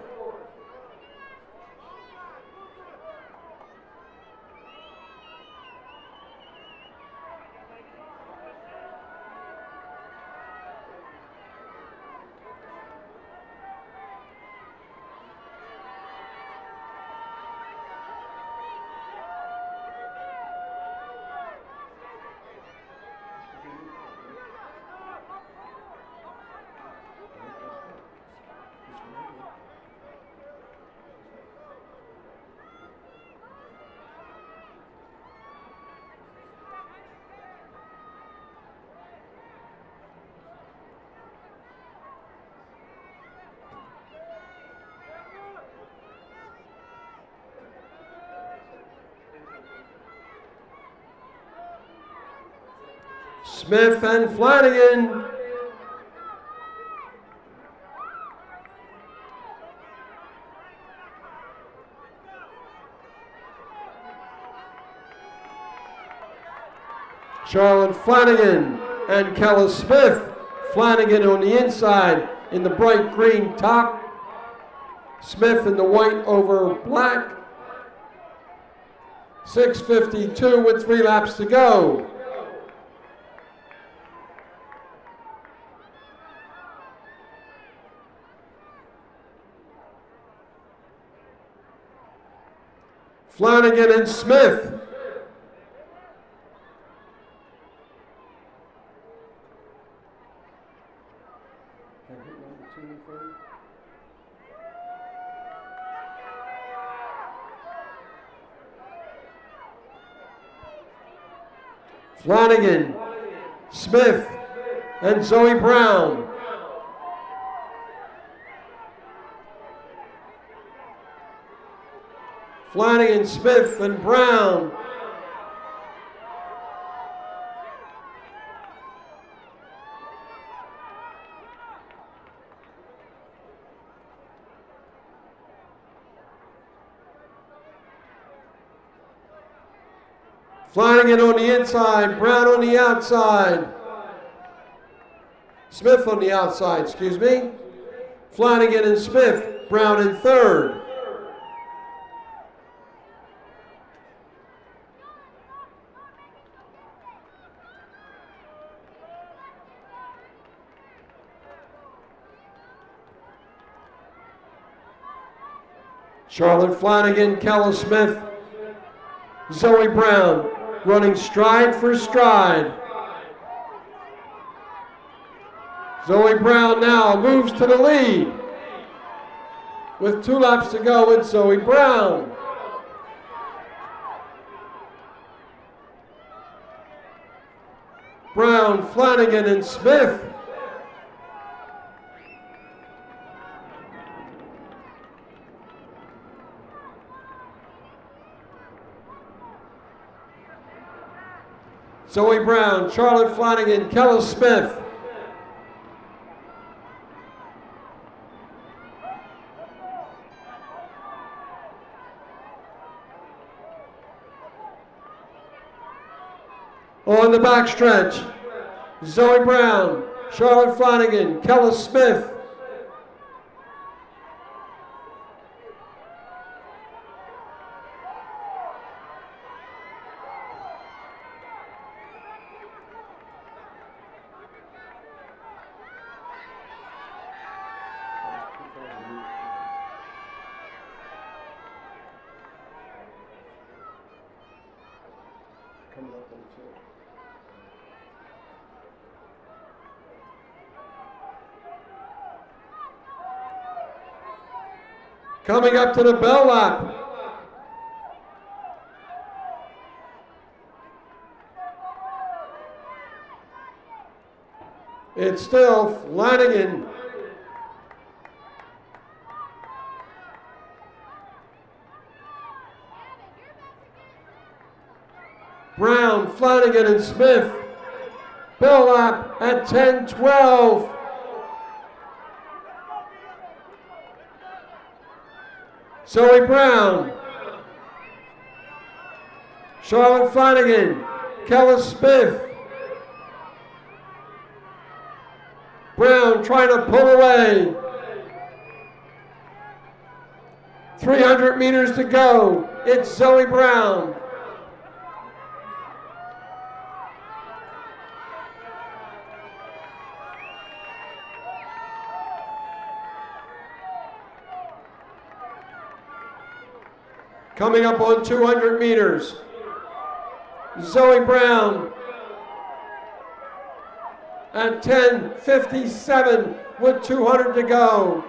A: Smith and Flanagan. Charlotte Flanagan and Kella Smith. Flanagan on the inside in the bright green top. Smith in the white over black. 6:52 with 3 laps to go. Flanagan and Smith. Flanagan, Smith, and Zoe Brown. Flanagan, Smith, and Brown. Flanagan on the inside, Brown on the outside. Smith on the outside, excuse me. Flanagan and Smith, Brown in third. Charlotte Flanagan, Kella Smith, Zoe Brown, running stride for stride. Zoe Brown now moves to the lead. With 2 laps to go, it's Zoe Brown. Brown, Flanagan, and Smith. Zoe Brown, Charlotte Flanagan, Kella Smith. On the backstretch, Zoe Brown, Charlotte Flanagan, Kella Smith. Coming up to the bell lap. It's still Flanagan. Brown, Flanagan, and Smith. Bell lap at 10:12. Zoe Brown, Charlotte Flanagan, Kella Smith. Brown trying to pull away. 300 meters to go. It's Zoe Brown. Coming up on 200 meters, Zoe Brown at 10:57 with 200 to go.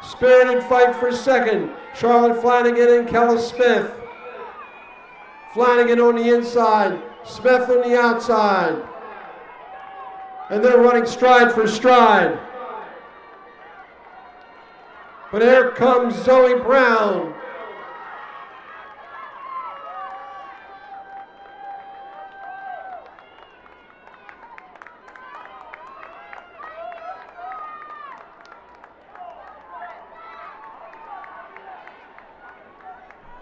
A: Spirited fight for second, Charlotte Flanagan and Kella Smith. Flanagan on the inside, Smith on the outside. And they're running stride for stride. But here comes Zoe Brown.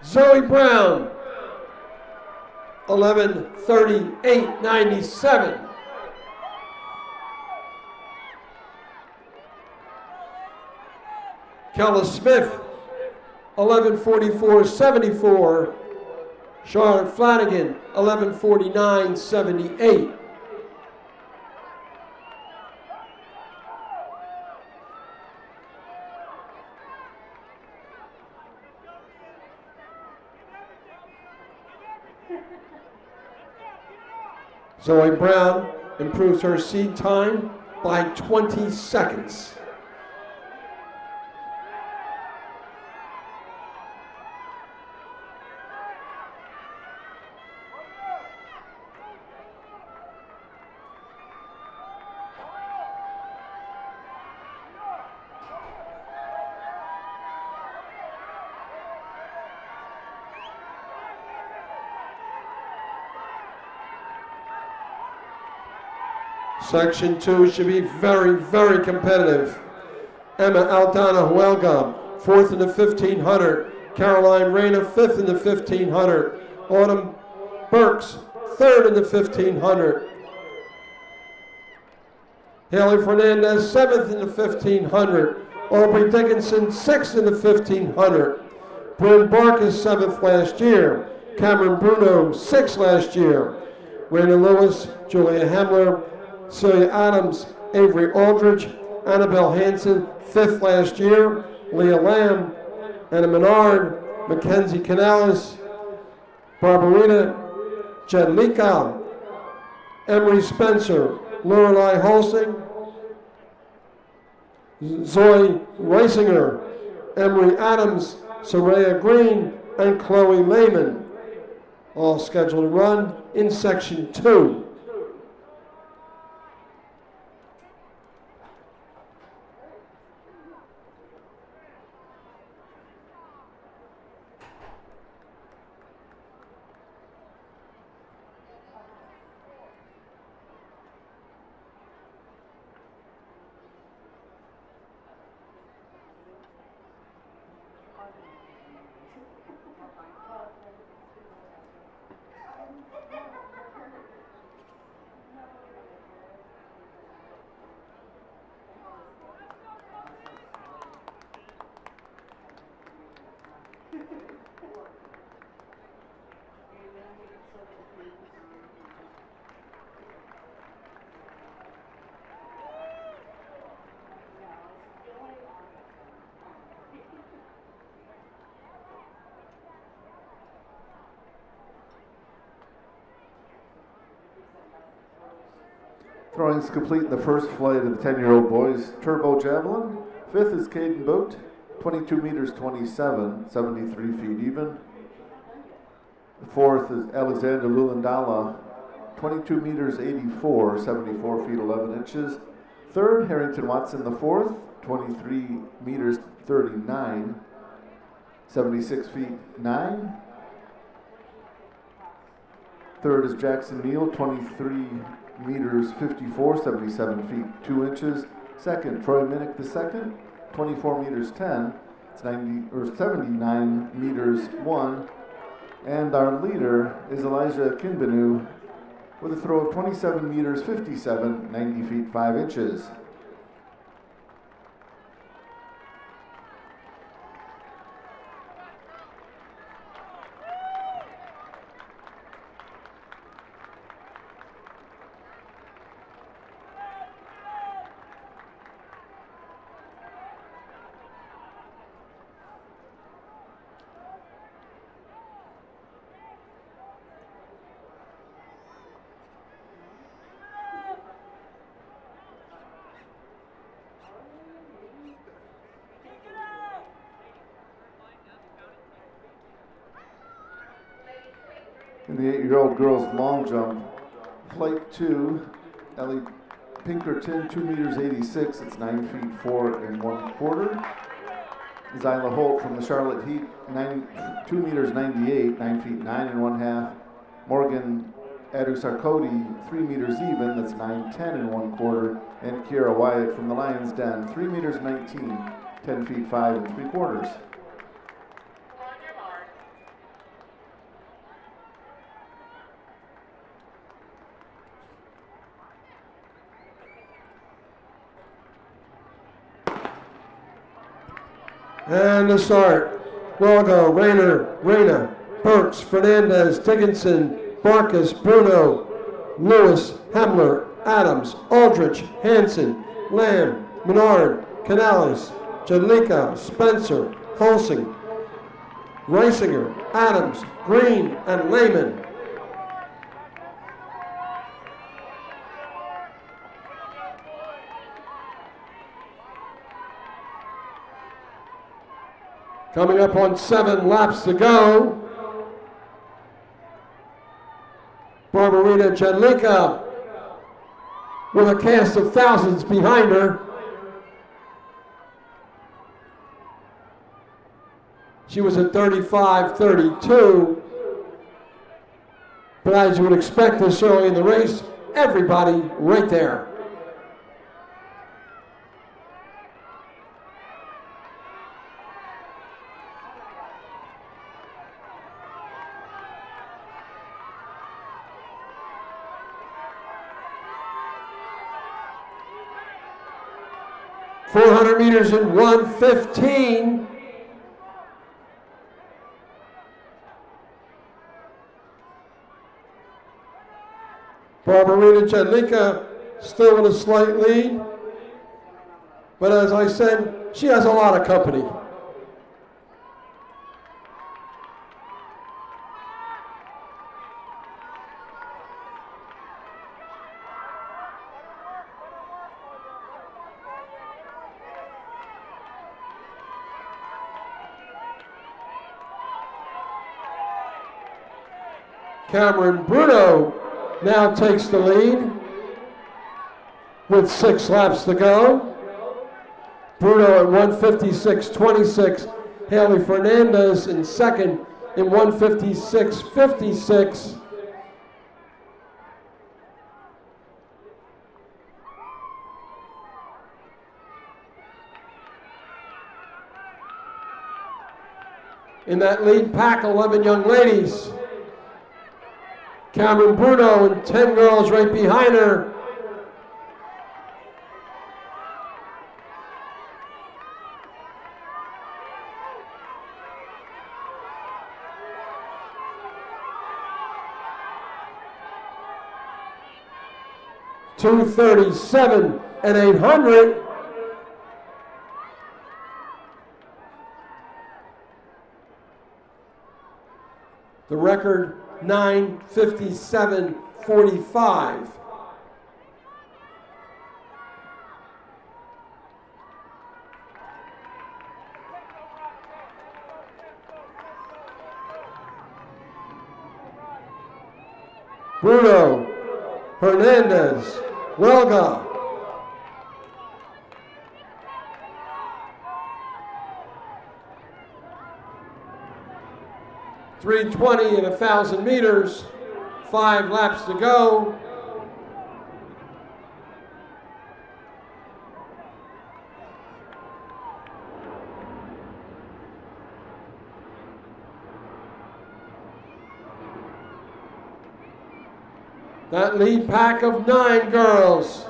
A: Zoe Brown, 11:38.97. Kella Smith, 11:44.74. Charlotte Flanagan, 11:49.78. Zoe Brown improves her seed time by 20 seconds. Section 2 should be very, very competitive. Emma Aldana Huelga, 4th in the 1500. Caroline Reyna, 5th in the 1500. Autumn Burks, 3rd in the 1500. Haley Fernandez, 7th in the 1500. Aubrey Dickinson, 6th in the 1500. Bryn Barkas, 7th last year. Cameron Bruno, 6th last year. Raina Lewis, Julia Hemler, Celia Adams, Avery Aldridge, Annabelle Hansen, 5th last year, Leah Lamb, Anna Menard, Mackenzie Canales, Barbarina Jedlicka, Emery Spencer, Lorelei Holsing, Zoe Reisinger, Emery Adams, Soraya Green, and Chloe Lehman, all scheduled to run in Section 2.
B: Throwing's complete in the first flight of the 10-year-old boys. Turbo Javelin. 5th is Caden Boat, 22 meters 27, 73 feet even. The 4th is Alexander Lulindala, 22 meters 84, 74 feet 11 inches. 3rd, Harrington Watson the 4th, 23 meters 39, 76 feet 9. 3rd is Jackson Neal, 23 meters 54, 77 feet 2 inches. 2nd, Troy Minnick the 2nd, 24 meters 10, it's 79 meters 1. And our leader is Elijah Kinbanu with a throw of 27 meters 57, 90 feet 5 inches. In the 8-year-old girls long jump, flight 2, Ellie Pinkerton, 2 meters 86, it's 9 feet 4 1/4. Zyla Holt from the Charlotte Heat, 2 meters 98, 9 feet 9 1/2. Morgan Adusarkoti, 3 meters even, that's 9'10 1/4. And Kiera Wyatt from the Lions Den, 3 meters 19, 10 feet 5 3/4.
A: And to start, Welgo, Reyna, Burks, Fernandez, Dickinson, Barkas, Bruno, Lewis, Hemler, Adams, Aldrich, Hansen, Lamb, Menard, Canales, Jedlicka, Spencer, Holsing, Reisinger, Adams, Green, and Lehman. Coming up on 7 laps to go. Barbarita Jedlicka with a cast of thousands behind her. She was at 35-32. But as you would expect this early in the race, everybody right there. .400 meters in 1:15. Barbarita Jedlicka still with a slight lead, but as I said, she has a lot of company. Cameron Bruno now takes the lead with 6 laps to go. Bruno at 1:56.26. Haley Fernandez in second in 1:56.56. In that lead pack, 11 young ladies. Cameron Bruno and 10 girls right behind her. .237 and 800. The record 9:57.45. Bruno, Hernandez, Welga. .320 in 1,000 meters. 5 laps to go. That lead pack of 9 girls.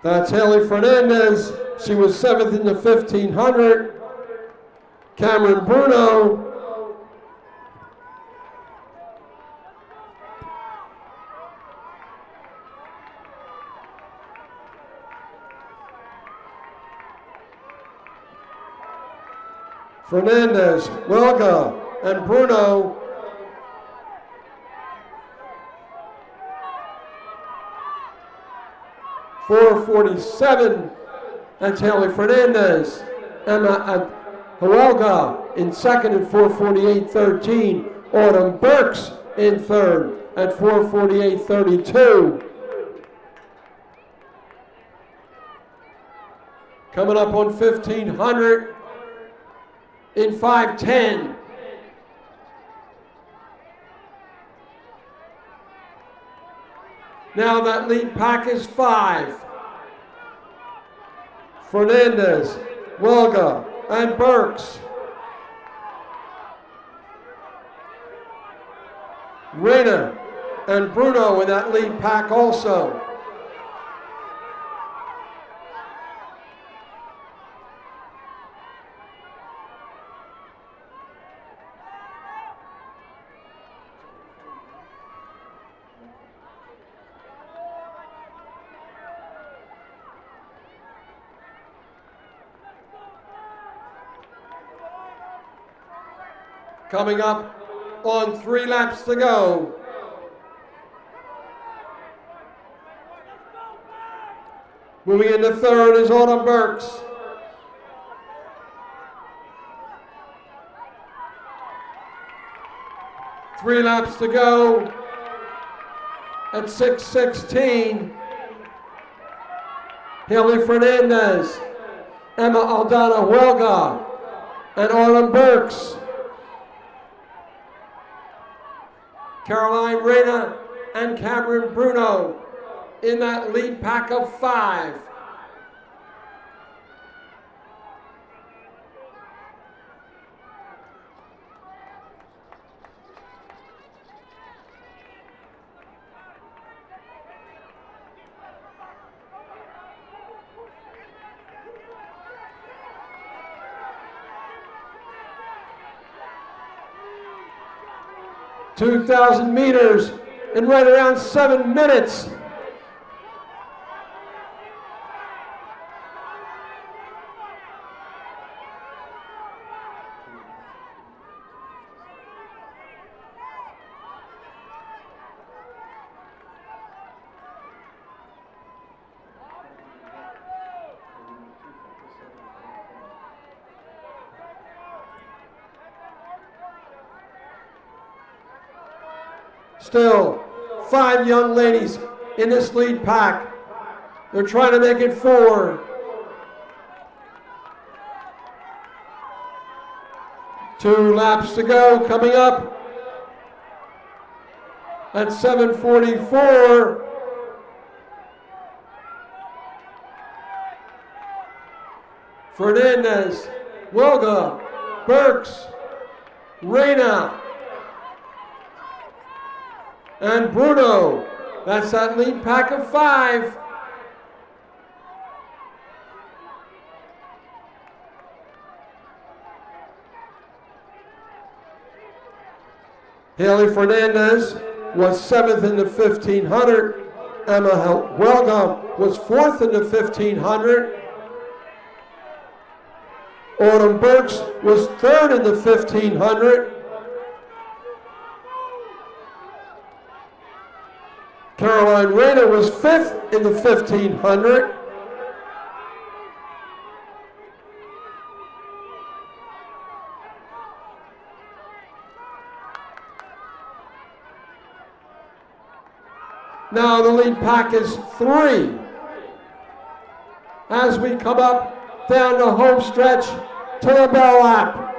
A: That's Haley Fernandez. She was 7th in the 1,500. Cameron Bruno. Fernandez, Welga, and Bruno. .447, that's Haley Fernandez. Emma Huelga in second at 4:48.13. Autumn Burks in third at 4:48.32. Coming up on 1500 in 5:10. Now that lead pack is 5. Fernandez, Welga, and Burks. Reyna and Bruno in that lead pack also. Coming up on 3 laps to go. Moving into third is Autumn Burks. Three laps to go at 6:16. Haley Fernandez, Emma Aldana Huelga, and Autumn Burks. Caroline Reyna and Cameron Bruno in that lead pack of 5. $2,000 meters in right around 7 minutes. Still, 5 young ladies in this lead pack. They're trying to make it 4. Two laps to go, coming up at 7:44. Fernandez, Welga, Burks, Reyna, and Bruno. That's that lead pack of 5. Haley Fernandez was 7th in the 1500. Emma Huelga was 4th in the 1500. Autumn Burks was 3rd in the 1500. Caroline Reyna was 5th in the 1500. Now the lead pack is 3. As we come up down the home stretch to the bell lap.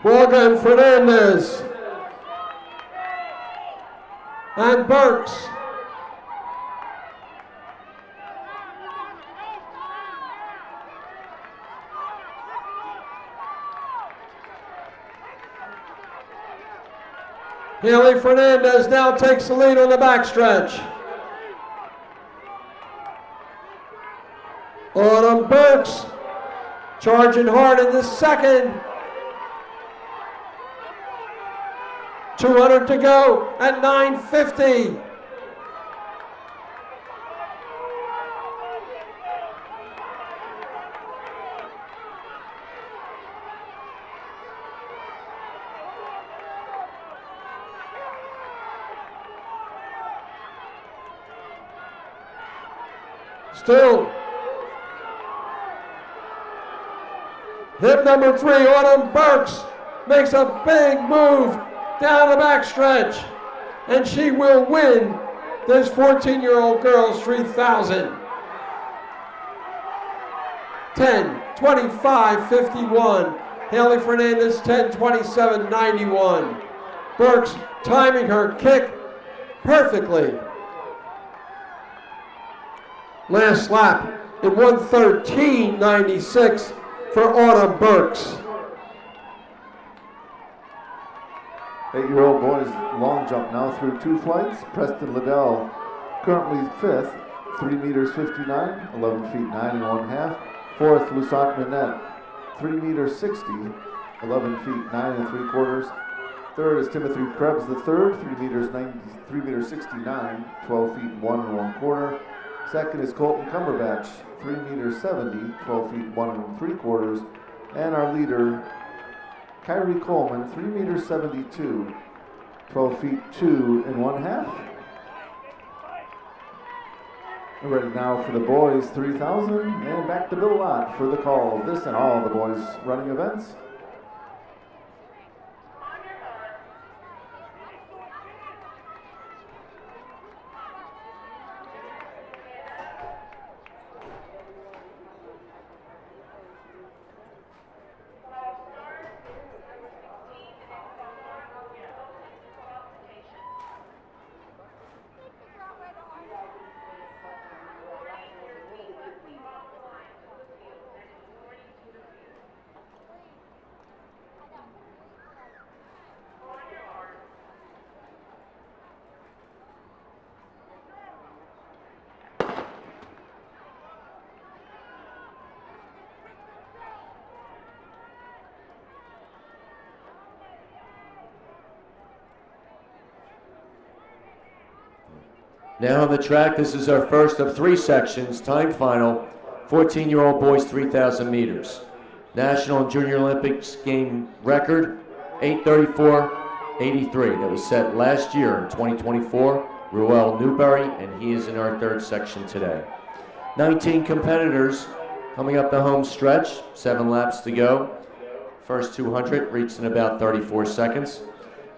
A: Welga and Fernandez and Burks. Haley Fernandez now takes the lead on the backstretch. Autumn Burks charging hard in the second. 200 to go at 9:50. Still. Hip number 3, Autumn Burks, makes a big move down the backstretch, and she will win this 14-year-old girls 3,000. 10:25:51. Haley Fernandez 10:27:91. Burks timing her kick perfectly. Last lap in 1:13:96 for Autumn Burks.
B: 8-year-old boys long jump now through 2 flights. Preston Liddell currently 5th, 3 meters 59, 11 feet 9 and 1/2. 4th, Lusant Minette, 3 meters 60, 11 feet 9 and 3/4. 3rd is Timothy Krebs the 3rd, 3 meters 69, 12 feet 1 and 1/4. 2nd is Colton Cumberbatch, 3 meters 70, 12 feet 1 and 3/4. And our leader, Kyrie Coleman, 3 meters 72, 12 feet 2 and 1/2. We're ready now for the boys 3,000, and back to Bill Lott for the call of this and all the boys running events.
C: Now on the track, this is our first of 3 sections, time final, 14-year-old boys 3,000 meters. National and Junior Olympics game record, 8:34:83. That was set last year in 2024, Ruel Newberry, and he is in our 3rd section today. 19 competitors coming up the home stretch, 7 laps to go. First 200 reached in about 34 seconds.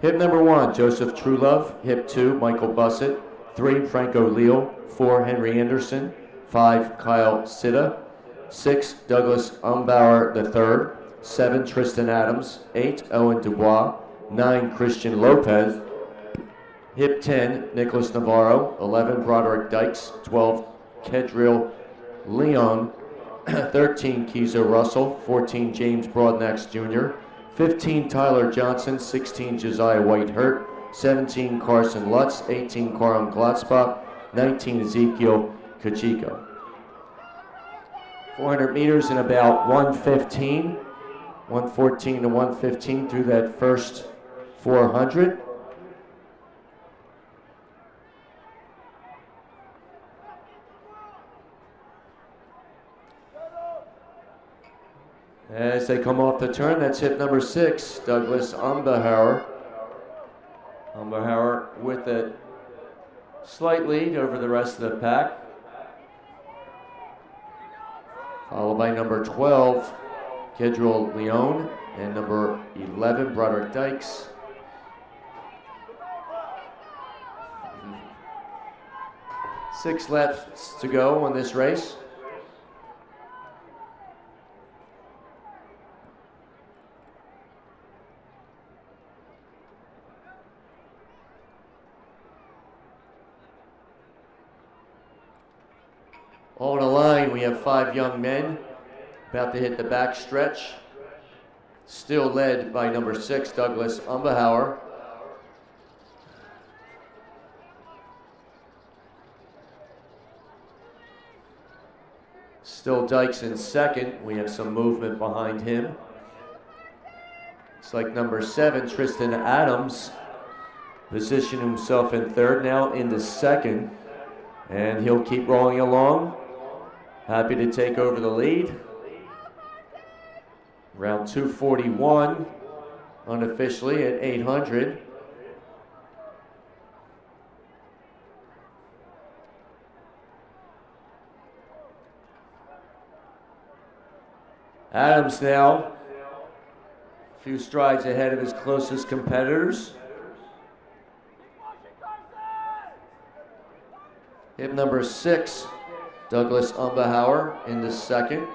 C: Hip number 1, Joseph Truelove. Hip 2, Michael Bussett. 3, Franco Leal. 4, Henry Anderson. 5, Kyle Sitta. 6, Douglas Umbauer III. 7, Tristan Adams. 8, Owen Dubois. 9, Christian Lopez. Hip 10, Nicholas Navarro. 11, Broderick Dykes. 12, Kedriel Leon. 13, Keezer Russell. 14, James Broadnax Jr. 15, Tyler Johnson. 16, Josiah Whitehurt. 17, Carson Lutz. 18, Karam Glotzbach. 19, Ezekiel Kachiko. 400 meters in about 1:15, 1:14 to 1:15 through that first 400. As they come off the turn, that's hip number 6, Douglas Umbauer. Umbauer with a slight lead over the rest of the pack. Followed by number 12, Kedriel Leon, and number 11, Broderick Dykes. Six laps to go on this race. On the line, we have 5 young men about to hit the back stretch. Still led by number 6, Douglas Umbauer. Still Dykes in second. We have some movement behind him. It's like number 7, Tristan Adams, positioned himself in third, now into second. And he'll keep rolling along. Happy to take over the lead. Round 241, unofficially at 800. Adams now a few strides ahead of his closest competitors. Hip number 6, Douglas Umbahauer in the second.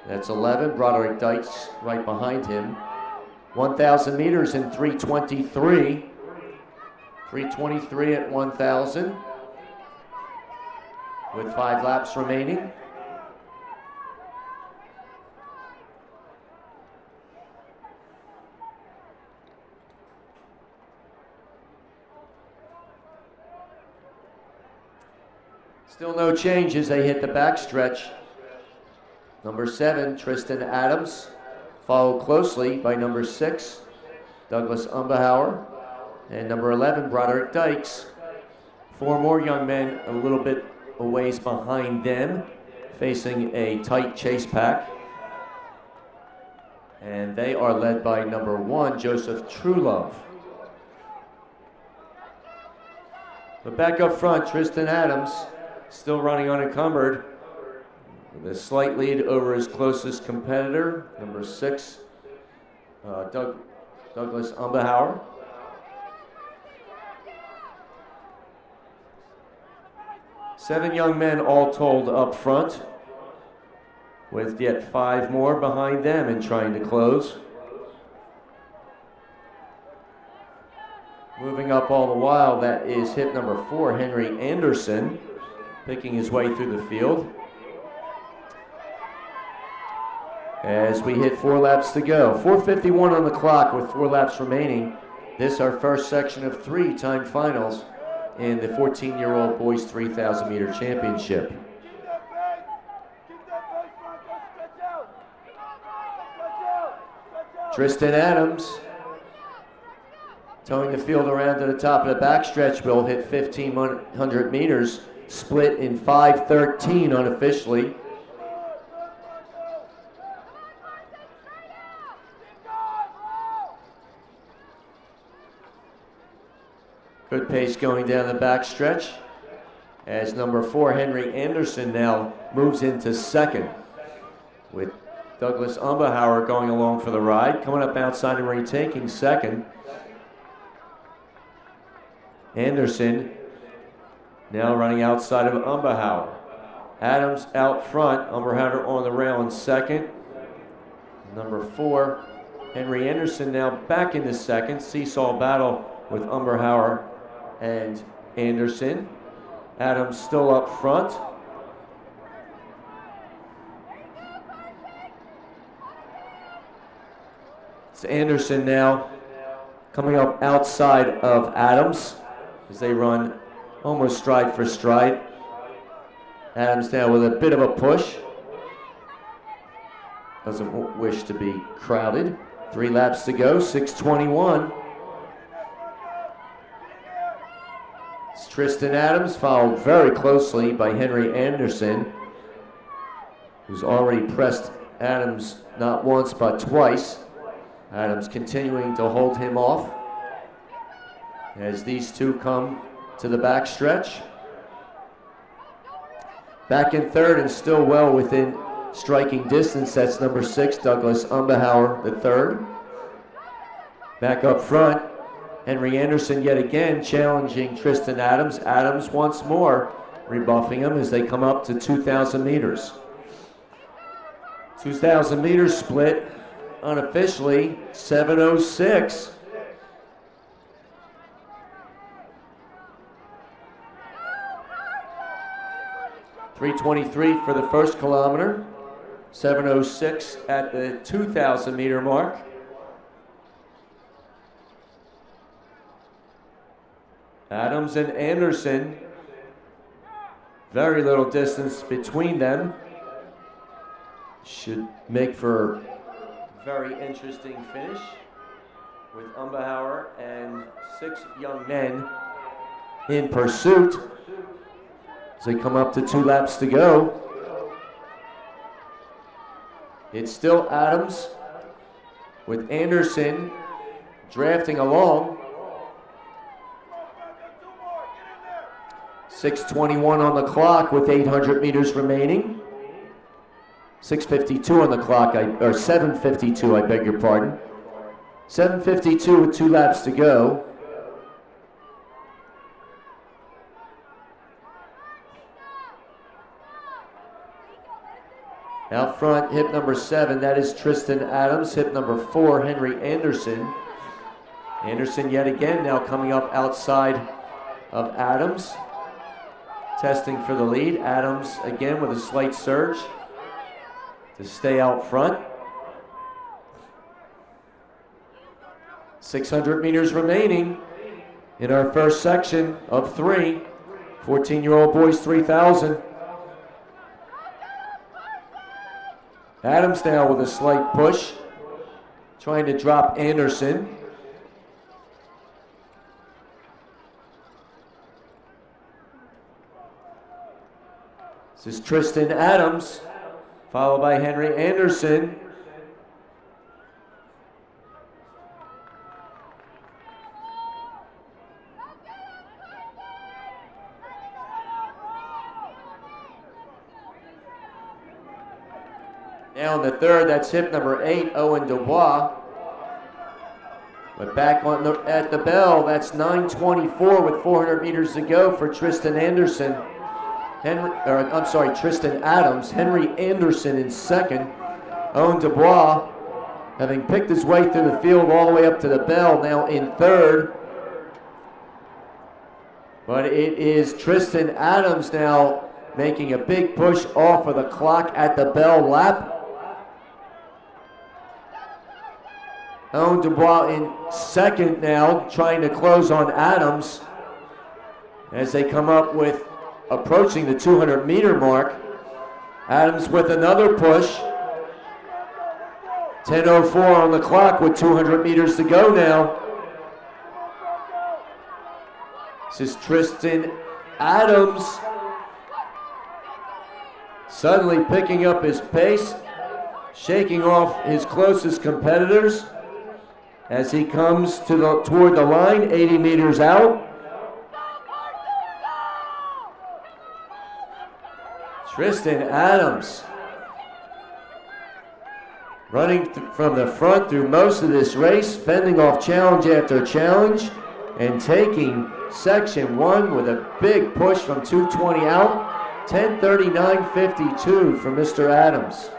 C: That's 11. Broderick Dykes right behind him. 1,000 meters in 3:23. 3:23 at 1,000 with 5 laps remaining. Still no change as they hit the backstretch. Number 7, Tristan Adams, followed closely by number 6, Douglas Umbahauer, and number 11, Broderick Dykes. 4 more young men a little bit a ways behind them, facing a tight chase pack. And they are led by number 1, Joseph Truelove. But back up front, Tristan Adams, still running unencumbered, with a slight lead over his closest competitor, number 6, Douglas Umbahauer. Seven young men all told up front, with yet 5 more behind them and trying to close. Moving up all the while, that is hip number 4, Henry Anderson, picking his way through the field. As we hit 4 laps to go. 4:51 on the clock with 4 laps remaining. This our first section of 3 time finals in the 14-year-old boys 3,000 meter championship. Tristan Adams towing the field around to the top of the backstretch. Will hit 1,500 meters, split in 5:13 unofficially. Good pace going down the backstretch as number 4, Henry Anderson, now moves into second, with Douglas Umbahauer going along for the ride. Coming up outside and retaking second. Anderson now running outside of Umbahauer. Adams out front, Umbahauer on the rail in second. Number 4, Henry Anderson now back into second. Seesaw battle with Umbahauer and Anderson. Adams still up front. It's Anderson now coming up outside of Adams as they run almost stride for stride. Adams now with a bit of a push. Doesn't wish to be crowded. 3 laps to go, 6:21. It's Tristan Adams, followed very closely by Henry Anderson, who's already pressed Adams not once but twice. Adams continuing to hold him off as these two come to the backstretch. Back in third and still well within striking distance, that's number 6, Douglas Umbahauer, the third. Back up front, Henry Anderson yet again challenging Tristan Adams. Adams once more rebuffing him as they come up to 2,000 meters. 2,000 meters split unofficially 7:06. .323 for the first kilometer, 7:06 at the 2,000 meter mark. Adams and Anderson, very little distance between them. Should make for a very interesting finish with Umbahauer and 6 young men in pursuit as they come up to 2 laps to go. It's still Adams with Anderson drafting along. 6:21 on the clock with 800 meters remaining. 6:52 on the clock, or 7:52, I beg your pardon. 7:52 with 2 laps to go. Out front, hip number 7, that is Tristan Adams. Hip number 4, Henry Anderson. Anderson yet again now coming up outside of Adams. Testing for the lead. Adams again with a slight surge to stay out front. 600 meters remaining in our first section of 3. 14-year-old boys 3,000. Adams now with a slight push, trying to drop Anderson. This is Tristan Adams, followed by Henry Anderson. Now in the third, that's hip number 8, Owen Dubois. But back on at the bell, that's 9:24 with 400 meters to go for Tristan Anderson. Tristan Adams. Henry Anderson in second. Owen Dubois, having picked his way through the field all the way up to the bell, now in third. But it is Tristan Adams now making a big push off of the clock at the bell lap. Owen Dubois in second now, trying to close on Adams as they come up with approaching the 200-meter mark. Adams with another push. 10:04 on the clock with 200 meters to go now. This is Tristan Adams suddenly picking up his pace, shaking off his closest competitors as he comes toward the line, 80 meters out. Tristan Adams running from the front through most of this race, fending off challenge after challenge, and taking section 1 with a big push from 2:20 out. 10:39.52 for Mr. Adams.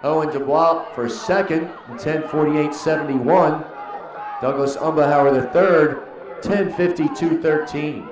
C: Owen Dubois for second, 10:48.71. Douglas Umbauer the third, 10:52.13.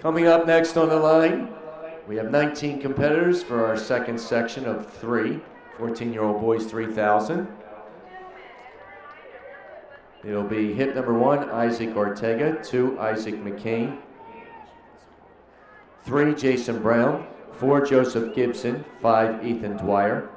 C: Coming up next on the line, we have 19 competitors for our second section of 3, 14-year-old boys 3,000. It'll be hip number 1, Isaac Ortega, 2, Isaac McCain, 3, Jason Brown, 4, Joseph Gibson, 5, Ethan Dwyer.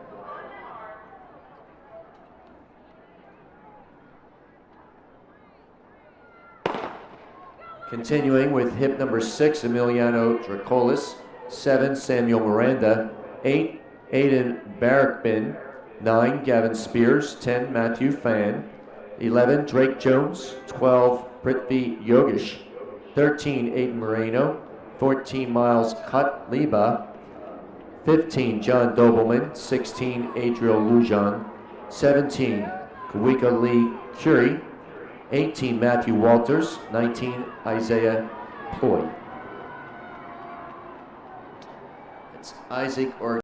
C: Continuing with hip number 6, Emiliano Dracolis, 7, Samuel Miranda, 8, Aiden Barrackbin, 9, Gavin Spears, 10, Matthew Fan, 11, Drake Jones, 12, Prithvi Yogesh, 13, Aiden Moreno, 14, Miles Kutliba, 15, John Dobelman, 16, Adriel Lujan, 17, Kawika Lee Curie, 18, Matthew Walters, 19, Isaiah poi. It's Isaac or